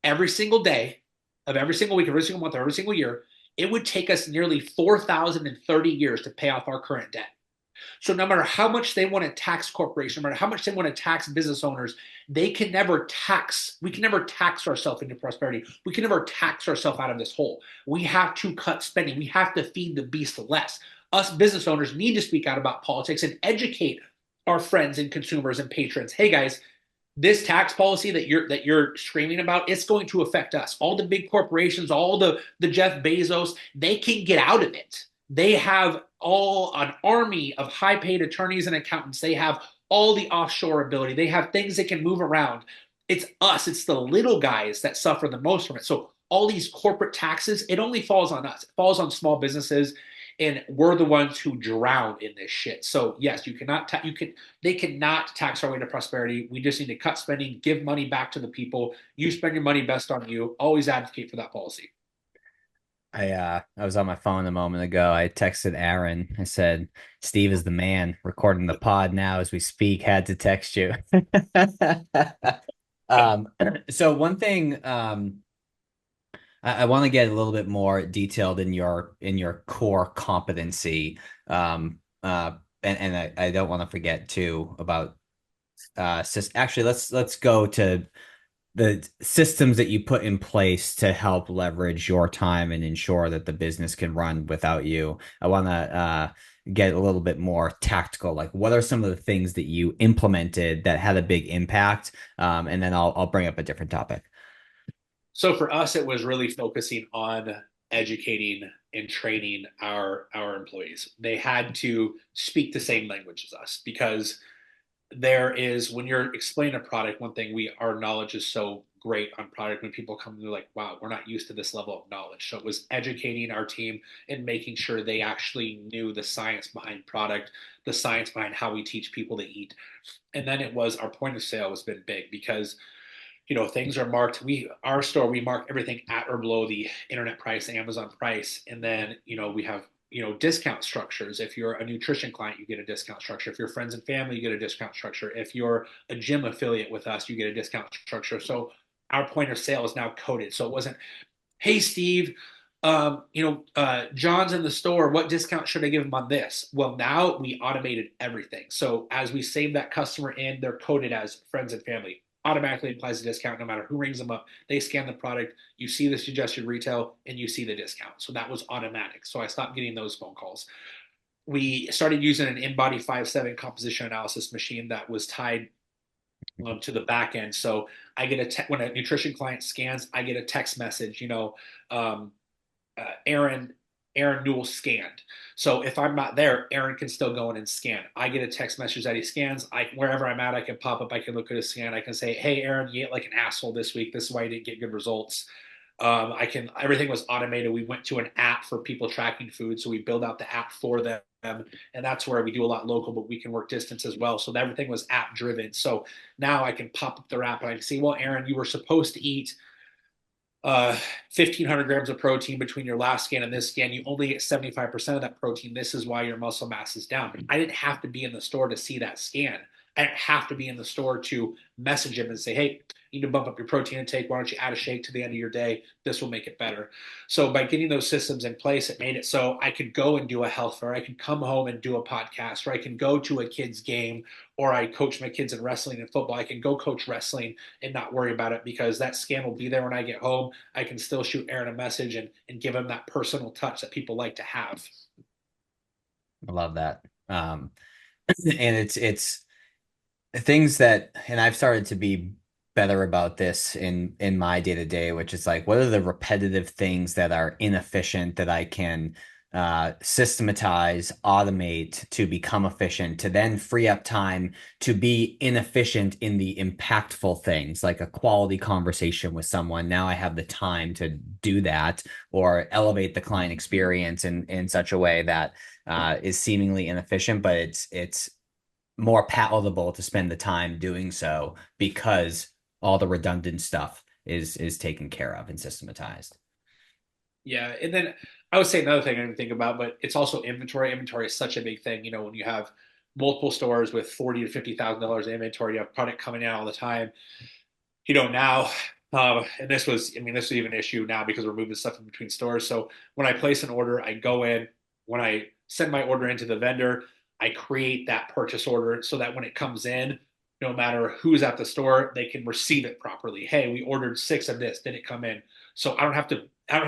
every single day of every single week, every single month, every single year, it would take us nearly 4,030 years to pay off our current debt. So no matter how much they want to tax corporations, no matter how much they want to tax business owners, they can never tax. We can never tax ourselves into prosperity. We can never tax ourselves out of this hole. We have to cut spending. We have to feed the beast less. Us business owners need to speak out about politics and educate our friends and consumers and patrons. Hey guys, this tax policy that you're screaming about, it's going to affect us. All the big corporations, all the Jeff Bezos, they can get out of it. They have all an army of high paid attorneys and accountants. They have all the offshore ability. They have things that can move around. It's us, it's the little guys that suffer the most from it. So all these corporate taxes, it only falls on us. It falls on small businesses, and we're the ones who drown in this shit. So yes, they cannot tax our way to prosperity. We just need to cut spending, give money back to the people. You spend your money best on you. Always advocate for that policy. I was on my phone a moment ago. I texted Aaron. I said, Steve is the man recording the pod now as we speak. Had to text you. Um, so one thing I want to get a little bit more detailed in your core competency. And I don't want to forget too about actually let's go to the systems that you put in place to help leverage your time and ensure that the business can run without you. I want to get a little bit more tactical. Like, what are some of the things that you implemented that had a big impact? And then I'll bring up a different topic. So for us, it was really focusing on educating and training our employees. They had to speak the same language as us, because there is, when you're explaining a product, one thing, our knowledge is so great on product. When people come, they're like, wow, we're not used to this level of knowledge. So it was educating our team and making sure they actually knew the science behind product, the science behind how we teach people to eat. And then it was, our point of sale has been big, because things are marked. Our store, we mark everything at or below the internet price, Amazon price. And then we have discount structures. If you're a nutrition client, you get a discount structure. If you're friends and family, you get a discount structure. If you're a gym affiliate with us, you get a discount structure. So our point of sale is now coded. So it wasn't, hey Steve, John's in the store, what discount should I give him on this? Well, now we automated everything. So as we save that customer in, they're coded as friends and family, automatically applies a discount no matter who rings them up. They scan the product, you see the suggested retail, and you see the discount. So that was automatic. So I stopped getting those phone calls. We started using an InBody 5.7 composition analysis machine that was tied to the back end. So I get when a nutrition client scans, I get a text message, Aaron Newell scanned. So if I'm not there, Aaron can still go in and scan. I get a text message that he scans. Wherever I'm at, I can pop up. I can look at his scan. I can say, "Hey, Aaron, you ate like an asshole this week. This is why you didn't get good results." Everything was automated. We went to an app for people tracking food, so we build out the app for them, and that's where we do a lot local, but we can work distance as well. So everything was app driven. So now I can pop up their app and I can see, well, Aaron, you were supposed to eat 1,500 grams of protein between your last scan and this scan. You only get 75% of that protein. This is why your muscle mass is down. I didn't have to be in the store to see that scan. I don't have to be in the store to message him and say, hey, you need to bump up your protein intake. Why don't you add a shake to the end of your day? This will make it better. So by getting those systems in place, it made it so I could go and do a health fair. I could come home and do a podcast, or I can go to a kid's game, or I coach my kids in wrestling and football. I can go coach wrestling and not worry about it because that scan will be there when I get home. I can still shoot Aaron a message and give him that personal touch that people like to have. I love that. And it's things that, and I've started to be better about this in my day to day, which is like, what are the repetitive things that are inefficient that I can systematize, automate to become efficient, to then free up time to be inefficient in the impactful things, like a quality conversation with someone. Now I have the time to do that, or elevate the client experience in such a way that is seemingly inefficient, but it's more palatable to spend the time doing so because all the redundant stuff is taken care of and systematized. Yeah, and then I would say another thing I didn't think about, but it's also inventory. Inventory is such a big thing. When you have multiple stores with $40,000 to $50,000 in inventory, you have product coming in all the time. Now, and this was, I mean, this is even an issue now because we're moving stuff in between stores. So when I place an order, I go in, when I send my order into the vendor, I create that purchase order so that when it comes in, no matter who's at the store, they can receive it properly. Hey, we ordered six of this, did it come in? So I don't have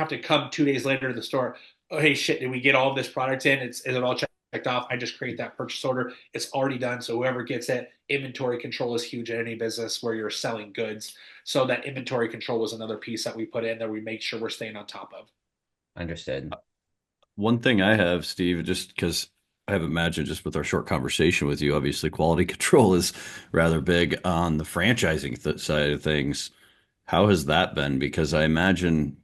to come 2 days later to the store. Oh, hey, shit, did we get all of this product in? Is it all checked off? I just create that purchase order. It's already done. So whoever gets it, inventory control is huge in any business where you're selling goods. So that inventory control was another piece that we put in that we make sure we're staying on top of. Understood. One thing I have, Steve, just because I have imagined just with our short conversation with you, obviously quality control is rather big on the franchising side of things. How has that been? Because I imagine,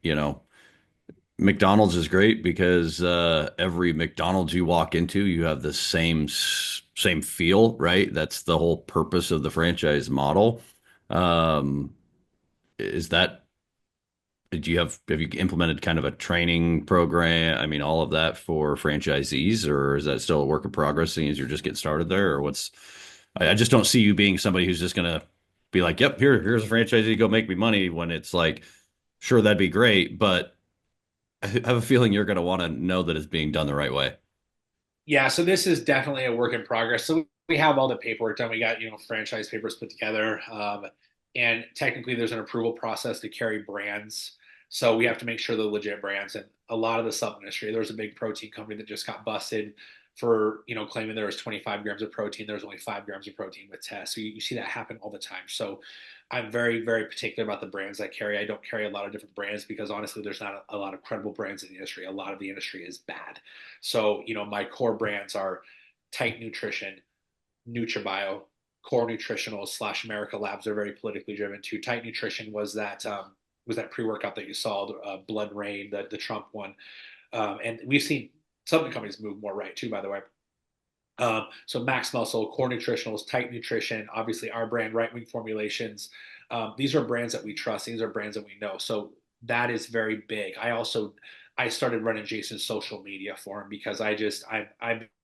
McDonald's is great because every McDonald's you walk into, you have the same feel, right? That's the whole purpose of the franchise model. Um, is that have you implemented kind of a training program? I mean, all of that for franchisees, or is that still a work in progress, seeing as you're just getting started there? Or I just don't see you being somebody who's just gonna be like, "Yep, here's a franchisee, go make me money." When it's like, sure, that'd be great, but I have a feeling you're gonna want to know that it's being done the right way. Yeah, so this is definitely a work in progress. So we have all the paperwork done. We got, franchise papers put together. And technically there's an approval process to carry brands. So we have to make sure they're legit brands. And a lot of the supplement industry, there was a big protein company that just got busted for, claiming there was 25 grams of protein. There was only 5 grams of protein with tests. So you see that happen all the time. So I'm very, very particular about the brands I carry. I don't carry a lot of different brands because honestly, there's not a lot of credible brands in the industry. A lot of the industry is bad. So, my core brands are Tight Nutrition, NutriBio, Core Nutritional / America Labs. Are very politically driven too. Tight Nutrition was that pre-workout that you saw, Blood Rain, the Trump one, and we've seen supplement companies move more right too. By the way, so Max Muscle, Core Nutritionals, Tight Nutrition, obviously our brand, Right Wing Formulations. These are brands that we trust. These are brands that we know. So that is very big. I started running Jason's social media for him because I've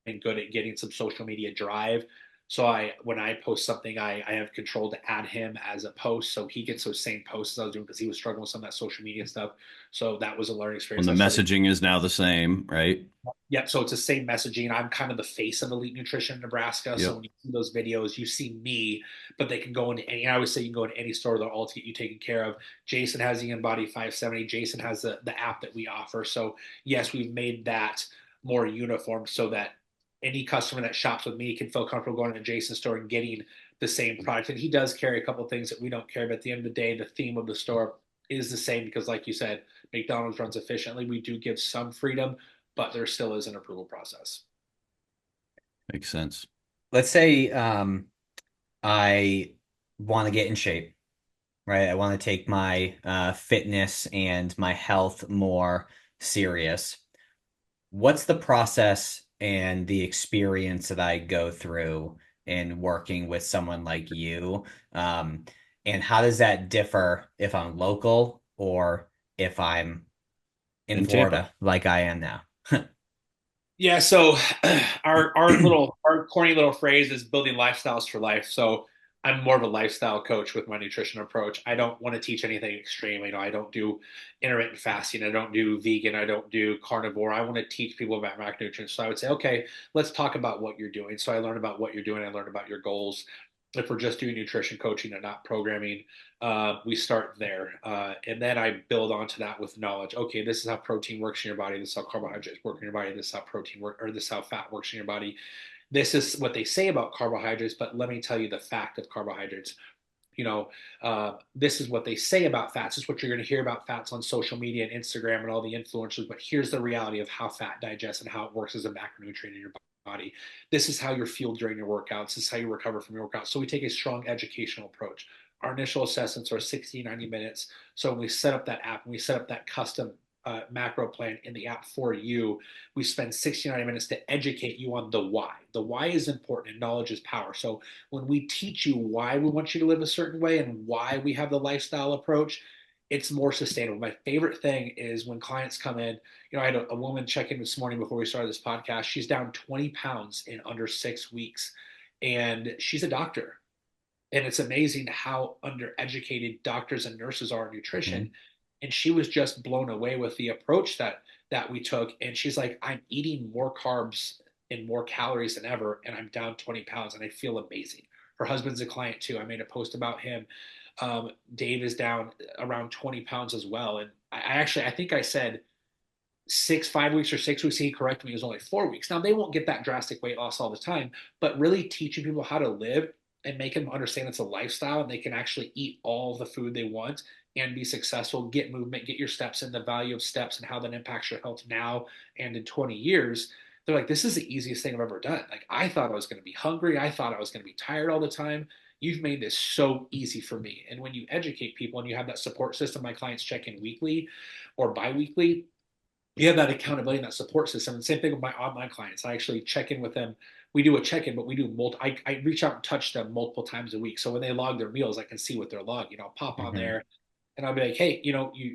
been good at getting some social media drive. So when I post something, I have control to add him as a post, so he gets those same posts as I was doing because he was struggling with some of that social media stuff. So that was a learning When experience. the I started. messaging is now the same, right? Yep. So it's the same messaging. I'm kind of the face of Elite Nutrition in Nebraska. So Yep. when you see those videos, you see me, but they can go into any, I always say you can go into any store, they'll all get you taken care of. Jason has the InBody 570. Jason has the app that we offer. So yes, we've made that more uniform so that any customer that shops with me can feel comfortable going to Jason's store and getting the same product. And he does carry a couple of things that we don't carry, but at the end of the day, the theme of the store is the same because like you said, McDonald's runs efficiently. We do give some freedom, but there still is an approval process. Makes sense. Let's say I want to get in shape, right? I want to take my fitness and my health more serious. What's the process and the experience that I go through in working with someone like you? And how does that differ if I'm local or if I'm in In Tampa. Florida, like I am now? Yeah, so our corny little phrase is building lifestyles for life. So I'm more of a lifestyle coach with my nutrition approach. I don't want to teach anything extreme. I don't do intermittent fasting. I don't do vegan. I don't do carnivore. I want to teach people about macronutrients. So I would say, okay, let's talk about what you're doing. So I learn about what you're doing. I learn about your goals. If we're just doing nutrition coaching and not programming, we start there. And then I build onto that with knowledge. Okay, this is how protein works in your body. This is how carbohydrates work in your body. This is how protein work, or this is how fat works in your body. This is what they say about carbohydrates, but let me tell you the fact of carbohydrates. This is what they say about fats. This is what you're going to hear about fats on social media and Instagram and all the influencers. But here's the reality of how fat digests and how it works as a macronutrient in your body. This is how you're fueled during your workouts. This is how you recover from your workouts. So we take a strong educational approach. Our initial assessments are 60, 90 minutes. So when we set up that app and we set up that custom macro plan in the app for you, we spend 69 minutes to educate you on the why. The why is important and knowledge is power. So when we teach you why we want you to live a certain way and why we have the lifestyle approach, it's more sustainable. My favorite thing is when clients come in. I had a woman check in this morning before we started this podcast. She's down 20 pounds in under 6 weeks, and she's a doctor. And it's amazing how undereducated doctors and nurses are in nutrition. Mhm. And she was just blown away with the approach that we took. And she's like, I'm eating more carbs and more calories than ever, and I'm down 20 pounds, and I feel amazing. Her husband's a client too. I made a post about him. Dave is down around 20 pounds as well. And I think I said 5 weeks or 6 weeks. He corrected me. It was only 4 weeks. Now they won't get that drastic weight loss all the time, but really teaching people how to live and make them understand it's a lifestyle and they can actually eat all the food they want and be successful, get movement, get your steps in, the value of steps and how that impacts your health now and in 20 years. They're like, this is the easiest thing I've ever done. Like, I thought I was going to be hungry. I thought I was going to be tired all the time. You've made this so easy for me. And when you educate people and you have that support system, my clients check in weekly or biweekly, you have that accountability and that support system. And same thing with my online clients. I actually check in with them. We do a check-in, but we do I reach out and touch them multiple times a week. So when they log their meals, I can see what they're logging. I'll pop on Mhm. there and I'll be like, hey,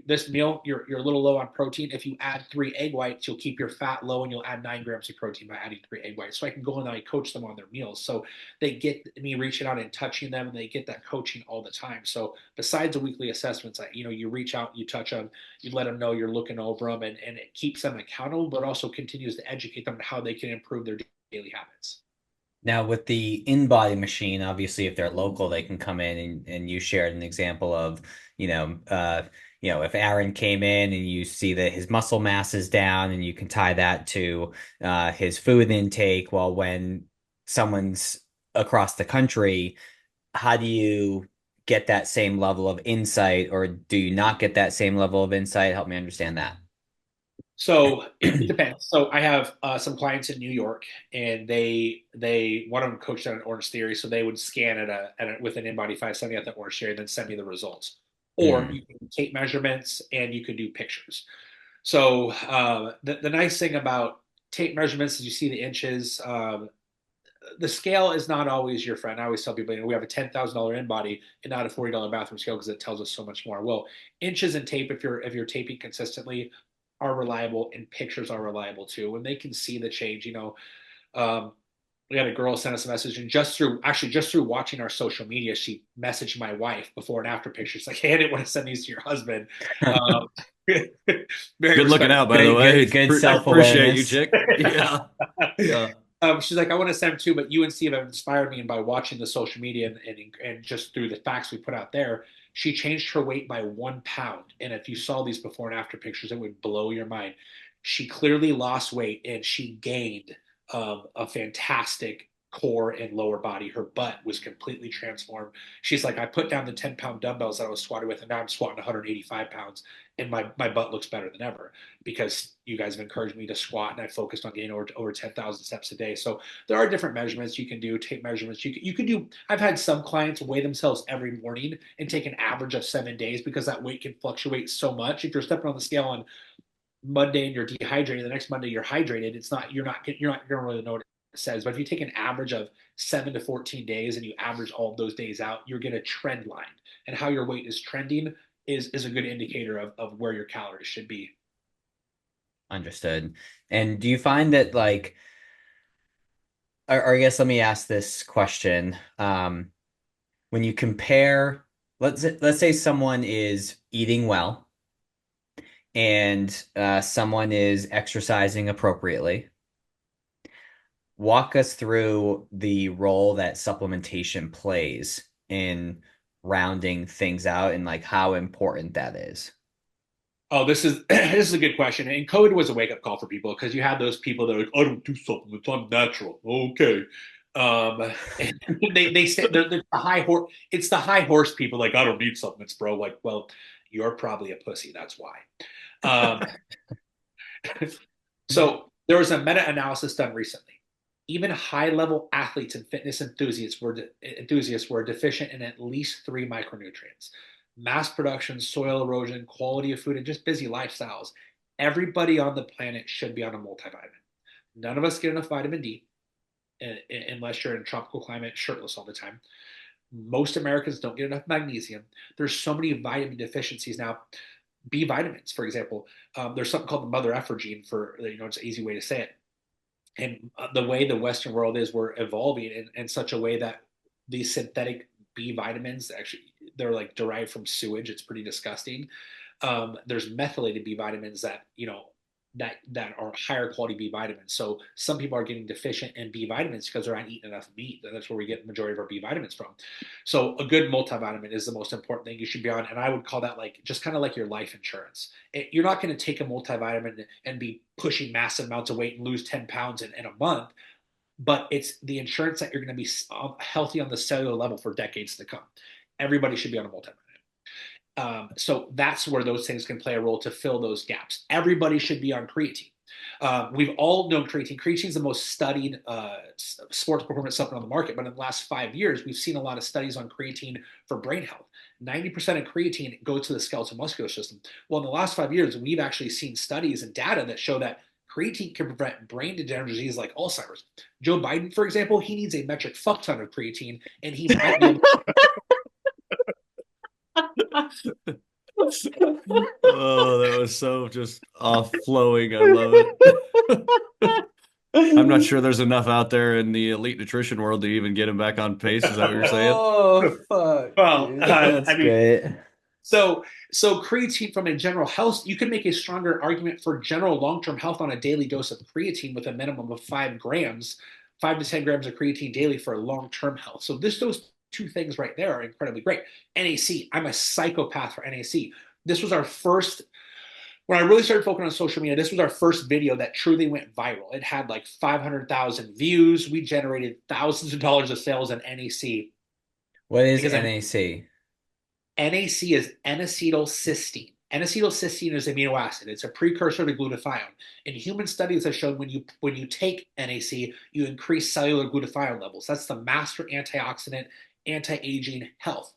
this meal, you're a little low on protein. If you add 3 egg whites, you'll keep your fat low and you'll add 9 grams of protein by adding 3 egg whites. So I can go and I coach them on their meals. So they get me reaching out and touching them, and they get that coaching all the time. So besides the weekly assessments, you reach out, you touch them, you let them know you're looking over them, and it keeps them accountable, but also continues to educate them on how they can improve their daily habits. Now, with the in-body machine, obviously, if they're local, they can come in and you shared an example of, you know, uh, if Aaron came in and you see that his muscle mass is down and you can tie that to his food intake. Well, when someone's across the country, how do you get that same level of insight, or do you not get that same level of insight? Help me understand that. So it depends. So I have some clients in New York, and they one of them coached on an Orange Theory, so they would scan with an InBody 570 at the Orange Theory, and then send me the results. Or Mm. you can take measurements and you could do pictures. So the nice thing about tape measurements is you see the inches. The scale is not always your friend. I always tell people, we have a $10,000 InBody and not a $40 bathroom scale because it tells us so much more. Well, inches and tape, if you're taping consistently, are reliable, and pictures are reliable too. When they can see the change, um, we had a girl send us a message, and just through watching our social media, she messaged my wife before and after pictures like, "Hey, I didn't want to send these to your husband." Um, very Good looking out, respectful. by the way. Good Appreciate you, self-awareness. chick. Yeah. Yeah. She's like, I want to send them too, but you and Steve have inspired me, and by watching the social media and just through the facts we put out there, she changed her weight by 1 pound. And if you saw these before and after pictures, it would blow your mind. She clearly lost weight and she gained a fantastic core and lower body. Her butt was completely transformed. She's like, I put down the 10-pound dumbbells that I was squatting with, and now I'm squatting 185 pounds, and my butt looks better than ever because you guys have encouraged me to squat, and I focused on getting over 10,000 steps a day. So there are different measurements you can do, tape measurements. You can do. I've had some clients weigh themselves every morning and take an average of 7 days because that weight can fluctuate so much. If you're stepping on the scale on Monday and you're dehydrated, the next Monday you're hydrated. You're not going to really know what it says. But if you take an average of 7 to 14 days and you average all of those days out, you're going to trend line. And how your weight is trending is a good indicator of where your calories should be. Understood. And do you find that like, or I guess let me ask this question. When you compare, let's say someone is eating well and someone is exercising appropriately. Walk us through the role that supplementation plays in rounding things out and like how important that is. Oh, this is this is a good question. And COVID was a wake up call for people because you had those people that are like, I don't do supplements, I'm natural. Okay. And they say they're the high horse. It's the high horse people like I don't need supplements, bro. Like, well, you're probably a pussy. That's why. Um, so there was a meta analysis done recently. Even high level athletes and fitness enthusiasts were deficient in at least three micronutrients: mass production, soil erosion, quality of food, and just busy lifestyles. Everybody on the planet should be on a multivitamin. None of us get enough vitamin D unless you're in a tropical climate, shirtless all the time. Most Americans don't get enough magnesium. There's so many vitamin deficiencies now. B vitamins, for example, there's something called the mother effer gene for, it's an easy way to say it. And the way the Western world is, we're evolving in such a way that these synthetic B vitamins, actually, they're like derived from sewage. It's pretty disgusting. There's methylated B vitamins that are higher quality B vitamins. So some people are getting deficient in B vitamins because they're not eating enough meat. And that's where we get the majority of our B vitamins from. So a good multivitamin is the most important thing you should be on. And I would call that like just kind of like your life insurance. You're not going to take a multivitamin and be pushing massive amounts of weight and lose 10 pounds in a month, but it's the insurance that you're going to be healthy on the cellular level for decades to come. Everybody should be on a multivitamin. So that's where those things can play a role to fill those gaps. Everybody should be on creatine. We've all known creatine. Creatine is the most studied sports performance supplement on the market, but in the last 5 years, we've seen a lot of studies on creatine for brain health. 90% of creatine goes to the skeletal muscular system. Well, in the last 5 years, we've actually seen studies and data that show that creatine can prevent brain degenerative disease like Alzheimer's. Joe Biden, for example, he needs a metric fuck ton of creatine, and he might be able to. Oh, that was so just off flowing. I love it. I'm not sure there's enough out there in the elite nutrition world to even get him back on pace. Is that what you're saying? Oh, fuck, Well, dude. That's I mean, great. so creatine from a general health, you can make a stronger argument for general long-term health on a daily dose of creatine with a minimum of 5 grams, 5 to 10 grams of creatine daily for long-term health. So those two things right there are incredibly great. NAC, I'm a psychopath for NAC. This was our first, when I really started focusing on social media, this was our first video that truly went viral. It had like 500,000 views. We generated thousands of dollars of sales in NAC What is because NAC? NAC is N-acetylcysteine. N-acetylcysteine is an amino acid. It's a precursor to glutathione. In human studies have shown when you take NAC, you increase cellular glutathione levels. That's the master antioxidant, anti-aging health.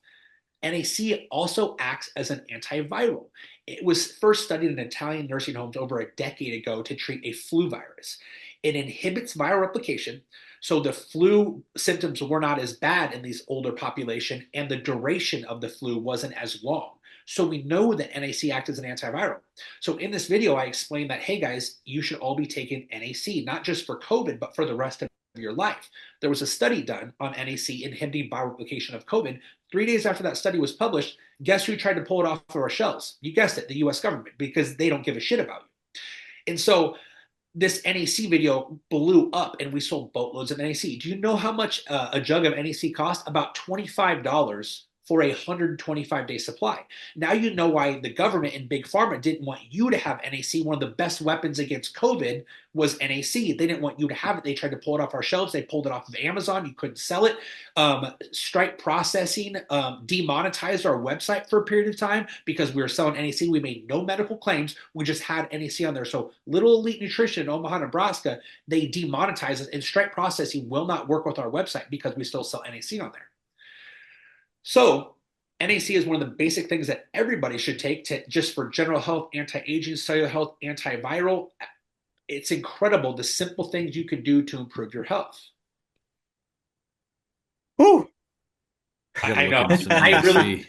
NAC also acts as an antiviral. It was first studied in Italian nursing homes over a decade ago to treat a flu virus. It inhibits viral replication, so the flu symptoms were not as bad in these older population, and the duration of the flu wasn't as long. So we know that NAC acts as an antiviral. So in this video, I explained that, hey guys, you should all be taking NAC, not just for COVID, but for the rest of your life. There was a study done on NAC inhibiting viral replication of COVID. 3 days after that study was published, guess who tried to pull it off of our shelves? You guessed it, the US government, because they don't give a shit about you. And so this NAC video blew up and we sold boatloads of NAC. Do you know how much a jug of NAC cost? About $25 for a 125-day supply. Now you know why the government and Big Pharma didn't want you to have NAC. One of the best weapons against COVID was NAC. They didn't want you to have it. They tried to pull it off our shelves. They pulled it off of Amazon. You couldn't sell it. Stripe Processing demonetized our website for a period of time because we were selling NAC. We made no medical claims. We just had NAC on there. So Little Elite Nutrition in Omaha, Nebraska, they demonetized it, and Stripe Processing will not work with our website because we still sell NAC on there. So NAC is one of the basic things that everybody should take just for general health, anti-aging, cellular health, antiviral. It's incredible the simple things you can do to improve your health. Whew. I know. I really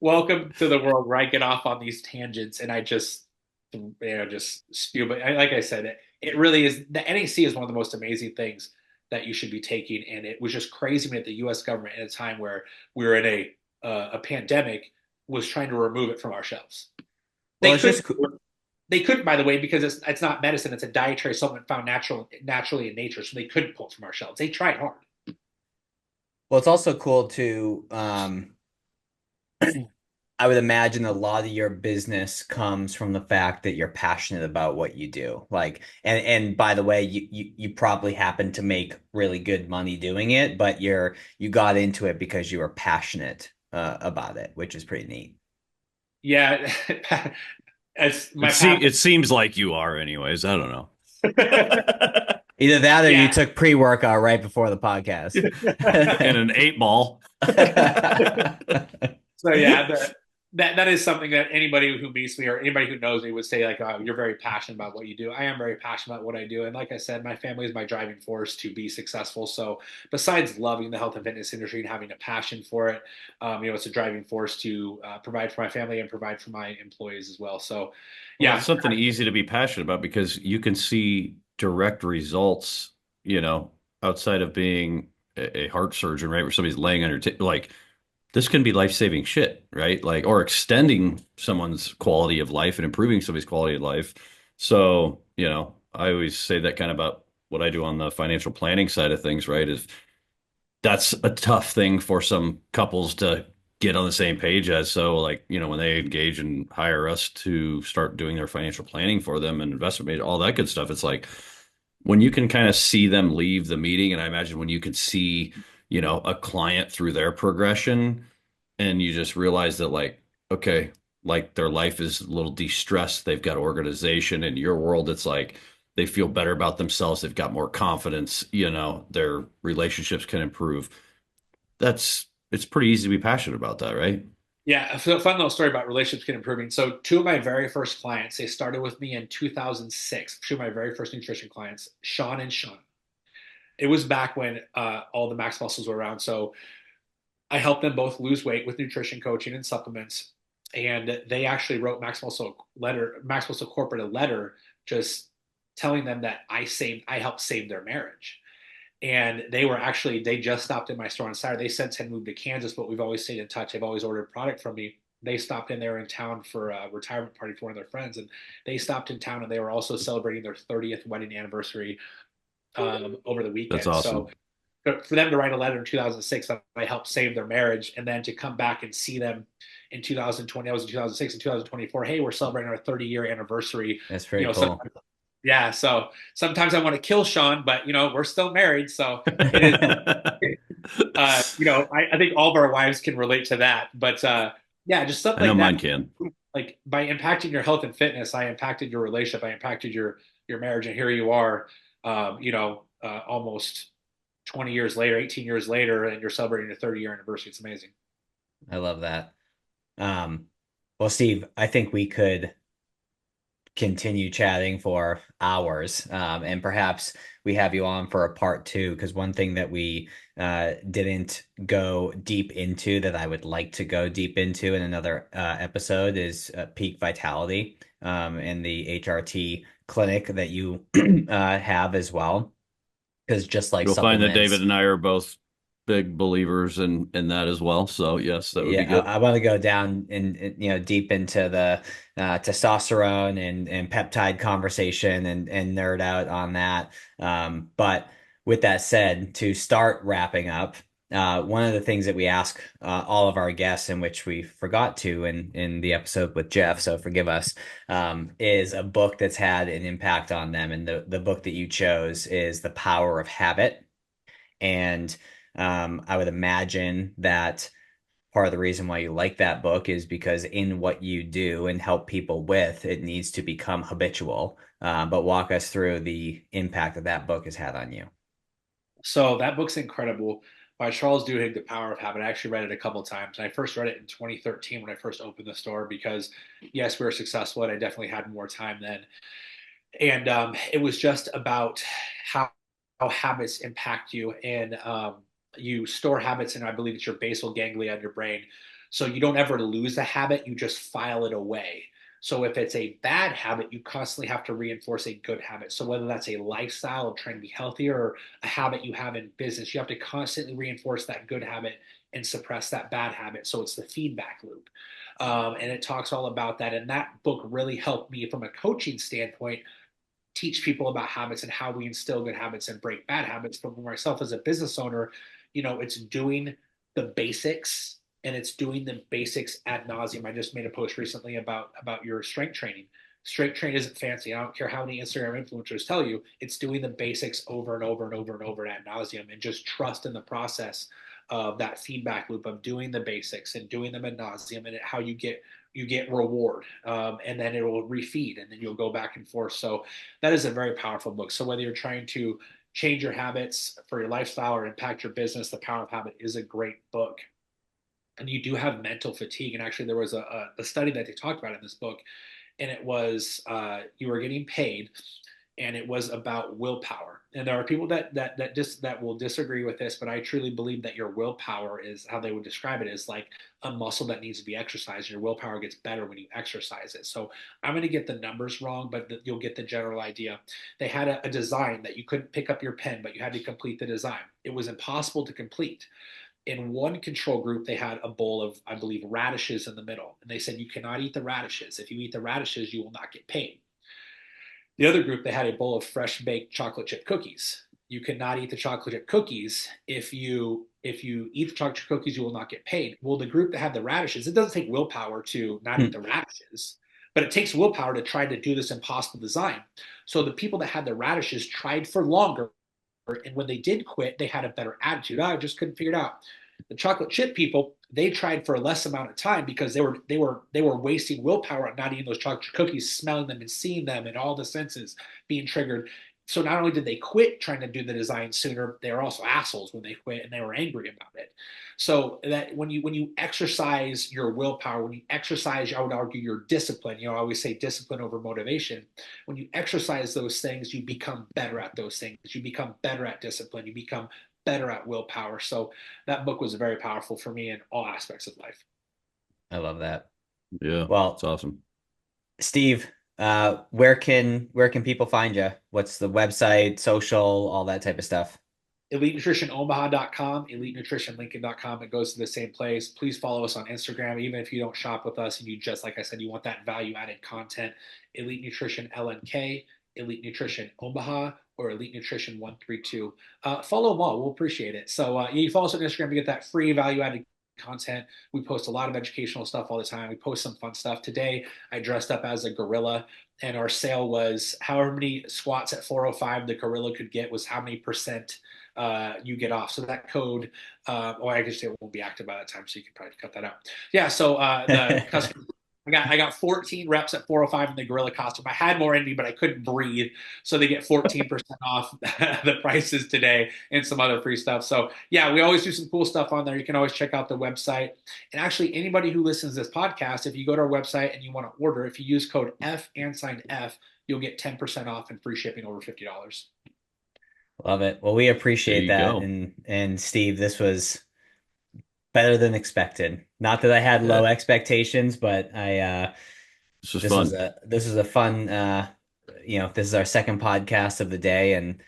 welcome to the world where I get off on these tangents and I just just spew. But like I said, it really is. The NAC is one of the most amazing things that you should be taking, and it was just crazy that the U.S. government at a time where we were in a pandemic was trying to remove it from our shelves. Well, They it's just couldn't. They couldn't, by the way, because it's not medicine; it's a dietary supplement found naturally in nature. So they couldn't pull it from our shelves. They tried hard. well, it's also cool to I would imagine a lot of your business comes from the fact that you're passionate about what you do. Like, and by the way, you probably happen to make really good money doing it, but you got into it because you were passionate about it, which is pretty neat. Yeah, it's my passion. It seems like you are, anyways. I don't know. Either that or you Yeah. took pre-workout right before the podcast. And an 8 ball. So yeah, that is something that anybody who meets me or anybody who knows me would say like, oh, you're very passionate about what you do. I am very passionate about what I do, and like I said, my family is my driving force to be successful. So besides loving the health and fitness industry and having a passion for it, it's a driving force to provide for my family and provide for my employees as well. So Well, yeah, it's something easy to be passionate about because you can see direct results, you know, outside of being a heart surgeon, right? Where somebody's laying on your like this can be life-saving shit, right? Like, or extending someone's quality of life and improving somebody's quality of life. So, I always say that kind of about what I do on the financial planning side of things, right? Is that's a tough thing for some couples to get on the same page as. So, like, when they engage and hire us to start doing their financial planning for them and investment, all that good stuff, it's like when you can kind of see them leave the meeting, and I imagine when you can see, a client through their progression, and you just realize that, like, okay, like their life is a little de-stressed, they've got organization. In your world, it's like they feel better about themselves, they've got more confidence, their relationships can improve. It's pretty easy to be passionate about that, right? yeah. A fun little story about relationships get improving. So two of my very first clients, they started with me in 2006. Two of my very first nutrition clients, Sean and Sean. It was back when all the Max Muscles were around. So I helped them both lose weight with nutrition coaching and supplements. And they actually wrote Max Muscle Corporate a letter just telling them that I helped save their marriage. And they just stopped in my store on Saturday. They since had moved to Kansas, but we've always stayed in touch. They've always ordered product from me. They stopped in there in town for a retirement party for one of their friends. And they stopped in town and they were also celebrating their 30th wedding anniversary over the That's weekend. So awesome. for them to write a letter in 2006 that I helped save their marriage, and then to come back and see them in 2020, I was in 2006 and 2024. Hey, we're celebrating our 30-year anniversary. That's You pretty know, cool. sometimes, yeah. So sometimes I want to kill Sean, but we're still married, so it is. I think all of our wives can relate to that. But yeah, just stuff I know like that. mine can. Like by impacting your health and fitness, I impacted your relationship, I impacted your marriage, and here you are, almost 20 years later, 18 years later, and you're celebrating your 30-year anniversary. It's amazing. I love that. Um, well, Steve, I think we could continue chatting for hours. And perhaps we have you on for a part two, because one thing that we didn't go deep into that I would like to go deep into in another episode is peak vitality and the HRT clinic that you have as well. Because just like You'll find that David supplements, and I are both big believers in that as well. So yes, that would be yeah, good. I want to go down deep into the testosterone and peptide conversation and nerd out on that. But with that said, to start wrapping up, one of the things that we ask all of our guests, in which we forgot to in the episode with Jeff, so forgive us, is a book that's had an impact on them. And the book that you chose is The Power of Habit. And I would imagine that part of the reason why you like that book is because in what you do and help people with, it needs to become habitual. But walk us through the impact that that book has had on you. So that book's incredible by Charles Duhigg, The Power of Habit. I actually read it a couple of times. And I first read it in 2013 when I first opened the store because, yes, we were successful and I definitely had more time then. And it was just about how, how habits impact you. And you store habits, and I believe it's your basal ganglia in your brain. So you don't ever lose a habit, you just file it away. So if it's a bad habit, you constantly have to reinforce a good habit. So whether that's a lifestyle of trying to be healthier or a habit you have in business, you have to constantly reinforce that good habit and suppress that bad habit. So it's the feedback loop. And it talks all about that. And that book really helped me from a coaching standpoint teach people about habits and how we instill good habits and break bad habits. But for myself as a business owner, it's doing the basics, and it's doing the basics ad nauseum. I just made a post recently about your strength training. Strength training isn't fancy. I don't care how many Instagram influencers tell you. It's doing the basics over and over and over and over ad nauseum, and just trust in the process of that feedback loop of doing the basics and doing them ad nauseum, and how you get reward, and then it will refeed, and then you'll go back and forth. So that is a very powerful book. So whether you're trying to change your habits for your lifestyle or impact your business, The Power of Habit is a great book. And you do have mental fatigue. And actually, there was a study that they talked about in this book, and it was you were getting paid, and it was about willpower. And there are people that will disagree with this, but I truly believe that your willpower is how they would describe it, is like a muscle that needs to be exercised. Your willpower gets better when you exercise it. So I'm going to get the numbers wrong, but you'll get the general idea. They had a design that you couldn't pick up your pen, but you had to complete the design. It was impossible to complete. In one control group, they had a bowl of, I believe, radishes in the middle. And they said, you cannot eat the radishes. If you eat the radishes, you will not get paid. The other group, they had a bowl of fresh baked chocolate chip cookies. You cannot eat the chocolate chip cookies. If you eat the chocolate chip cookies, you will not get paid. Well, the group that had the radishes, it doesn't take willpower to not eat the radishes, but it takes willpower to try to do this impossible design. So the people that had the radishes tried for longer, and when they did quit, they had a better attitude. I just couldn't figure it out. The chocolate chip people, they tried for a less amount of time because they were wasting willpower on not eating those chocolate chip cookies, smelling them and seeing them, and all the senses being triggered. So not only did they quit trying to do the design sooner, they were also assholes when they quit, and they were angry about it. So that when you exercise your willpower, when you exercise, I would argue, your discipline, I always say discipline over motivation. When you exercise those things, you become better at those things. You become better at discipline. You become better at willpower. So that book was very powerful for me in all aspects of life. I love that. Yeah. Well, it's awesome. Steve, where can people find you? What's the website, social, all that type of stuff? EliteNutritionOmaha.com, EliteNutritionLincoln.com. It goes to the same place. Please follow us on Instagram, even if you don't shop with us and you just, like I said, you want that value-added content. Elite Nutrition LNK, Elite Nutrition Omaha, or Elite Nutrition 132. Follow them all. We'll appreciate it. So you follow us on Instagram to get that free value-added content. We post a lot of educational stuff all the time. We post some fun stuff. Today, I dressed up as a gorilla, and our sale was however many squats at 405 the gorilla could get was how many percent you get off. So that code, I guess it won't be active by that time, so you can probably cut that out. Yeah, so the customer, I got 14 reps at 405 in the gorilla costume. I had more in me, but I couldn't breathe. So they get 14% off the prices today and some other free stuff. So yeah, we always do some cool stuff on there. You can always check out the website. And actually, anybody who listens to this podcast, if you go to our website and you want to order, if you use code F and sign F, you'll get 10% off and free shipping over $50. Love it. Well, we appreciate that. And Steve, this was better than expected. Not that I had low expectations, but this was fun. This is a fun this is our second podcast of the day, and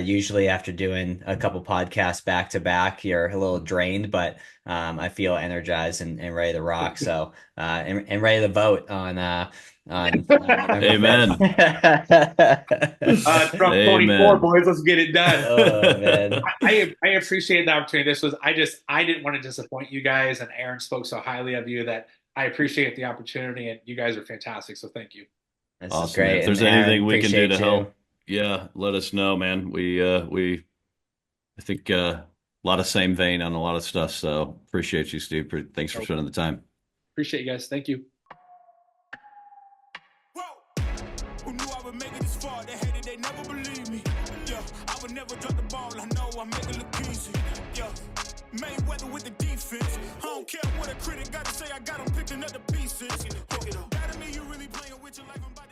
usually after doing a couple podcasts back to back, you're a little drained, but I feel energized and ready to rock. So and ready to vote on Amen. Trump 24, boys, let's get it done. Oh, man. I appreciate the opportunity. I didn't want to disappoint you guys, and Aaron spoke so highly of you that I appreciate the opportunity, and you guys are fantastic. So thank you. This awesome, is great. Man. If there's anything we can do to help, let us know, man. I think a lot of same vein on a lot of stuff. So appreciate you, Steve. Thanks for spending the time. Appreciate you guys. Thank you. Who knew I would make it this far? They hated, they never believe me. Yeah, I would never drop the ball. I know I make it look easy. Yeah, Mayweather with the defense. I don't care what a critic got to say. I got them picking up the pieces. That to me, you really playing with your life. I'm about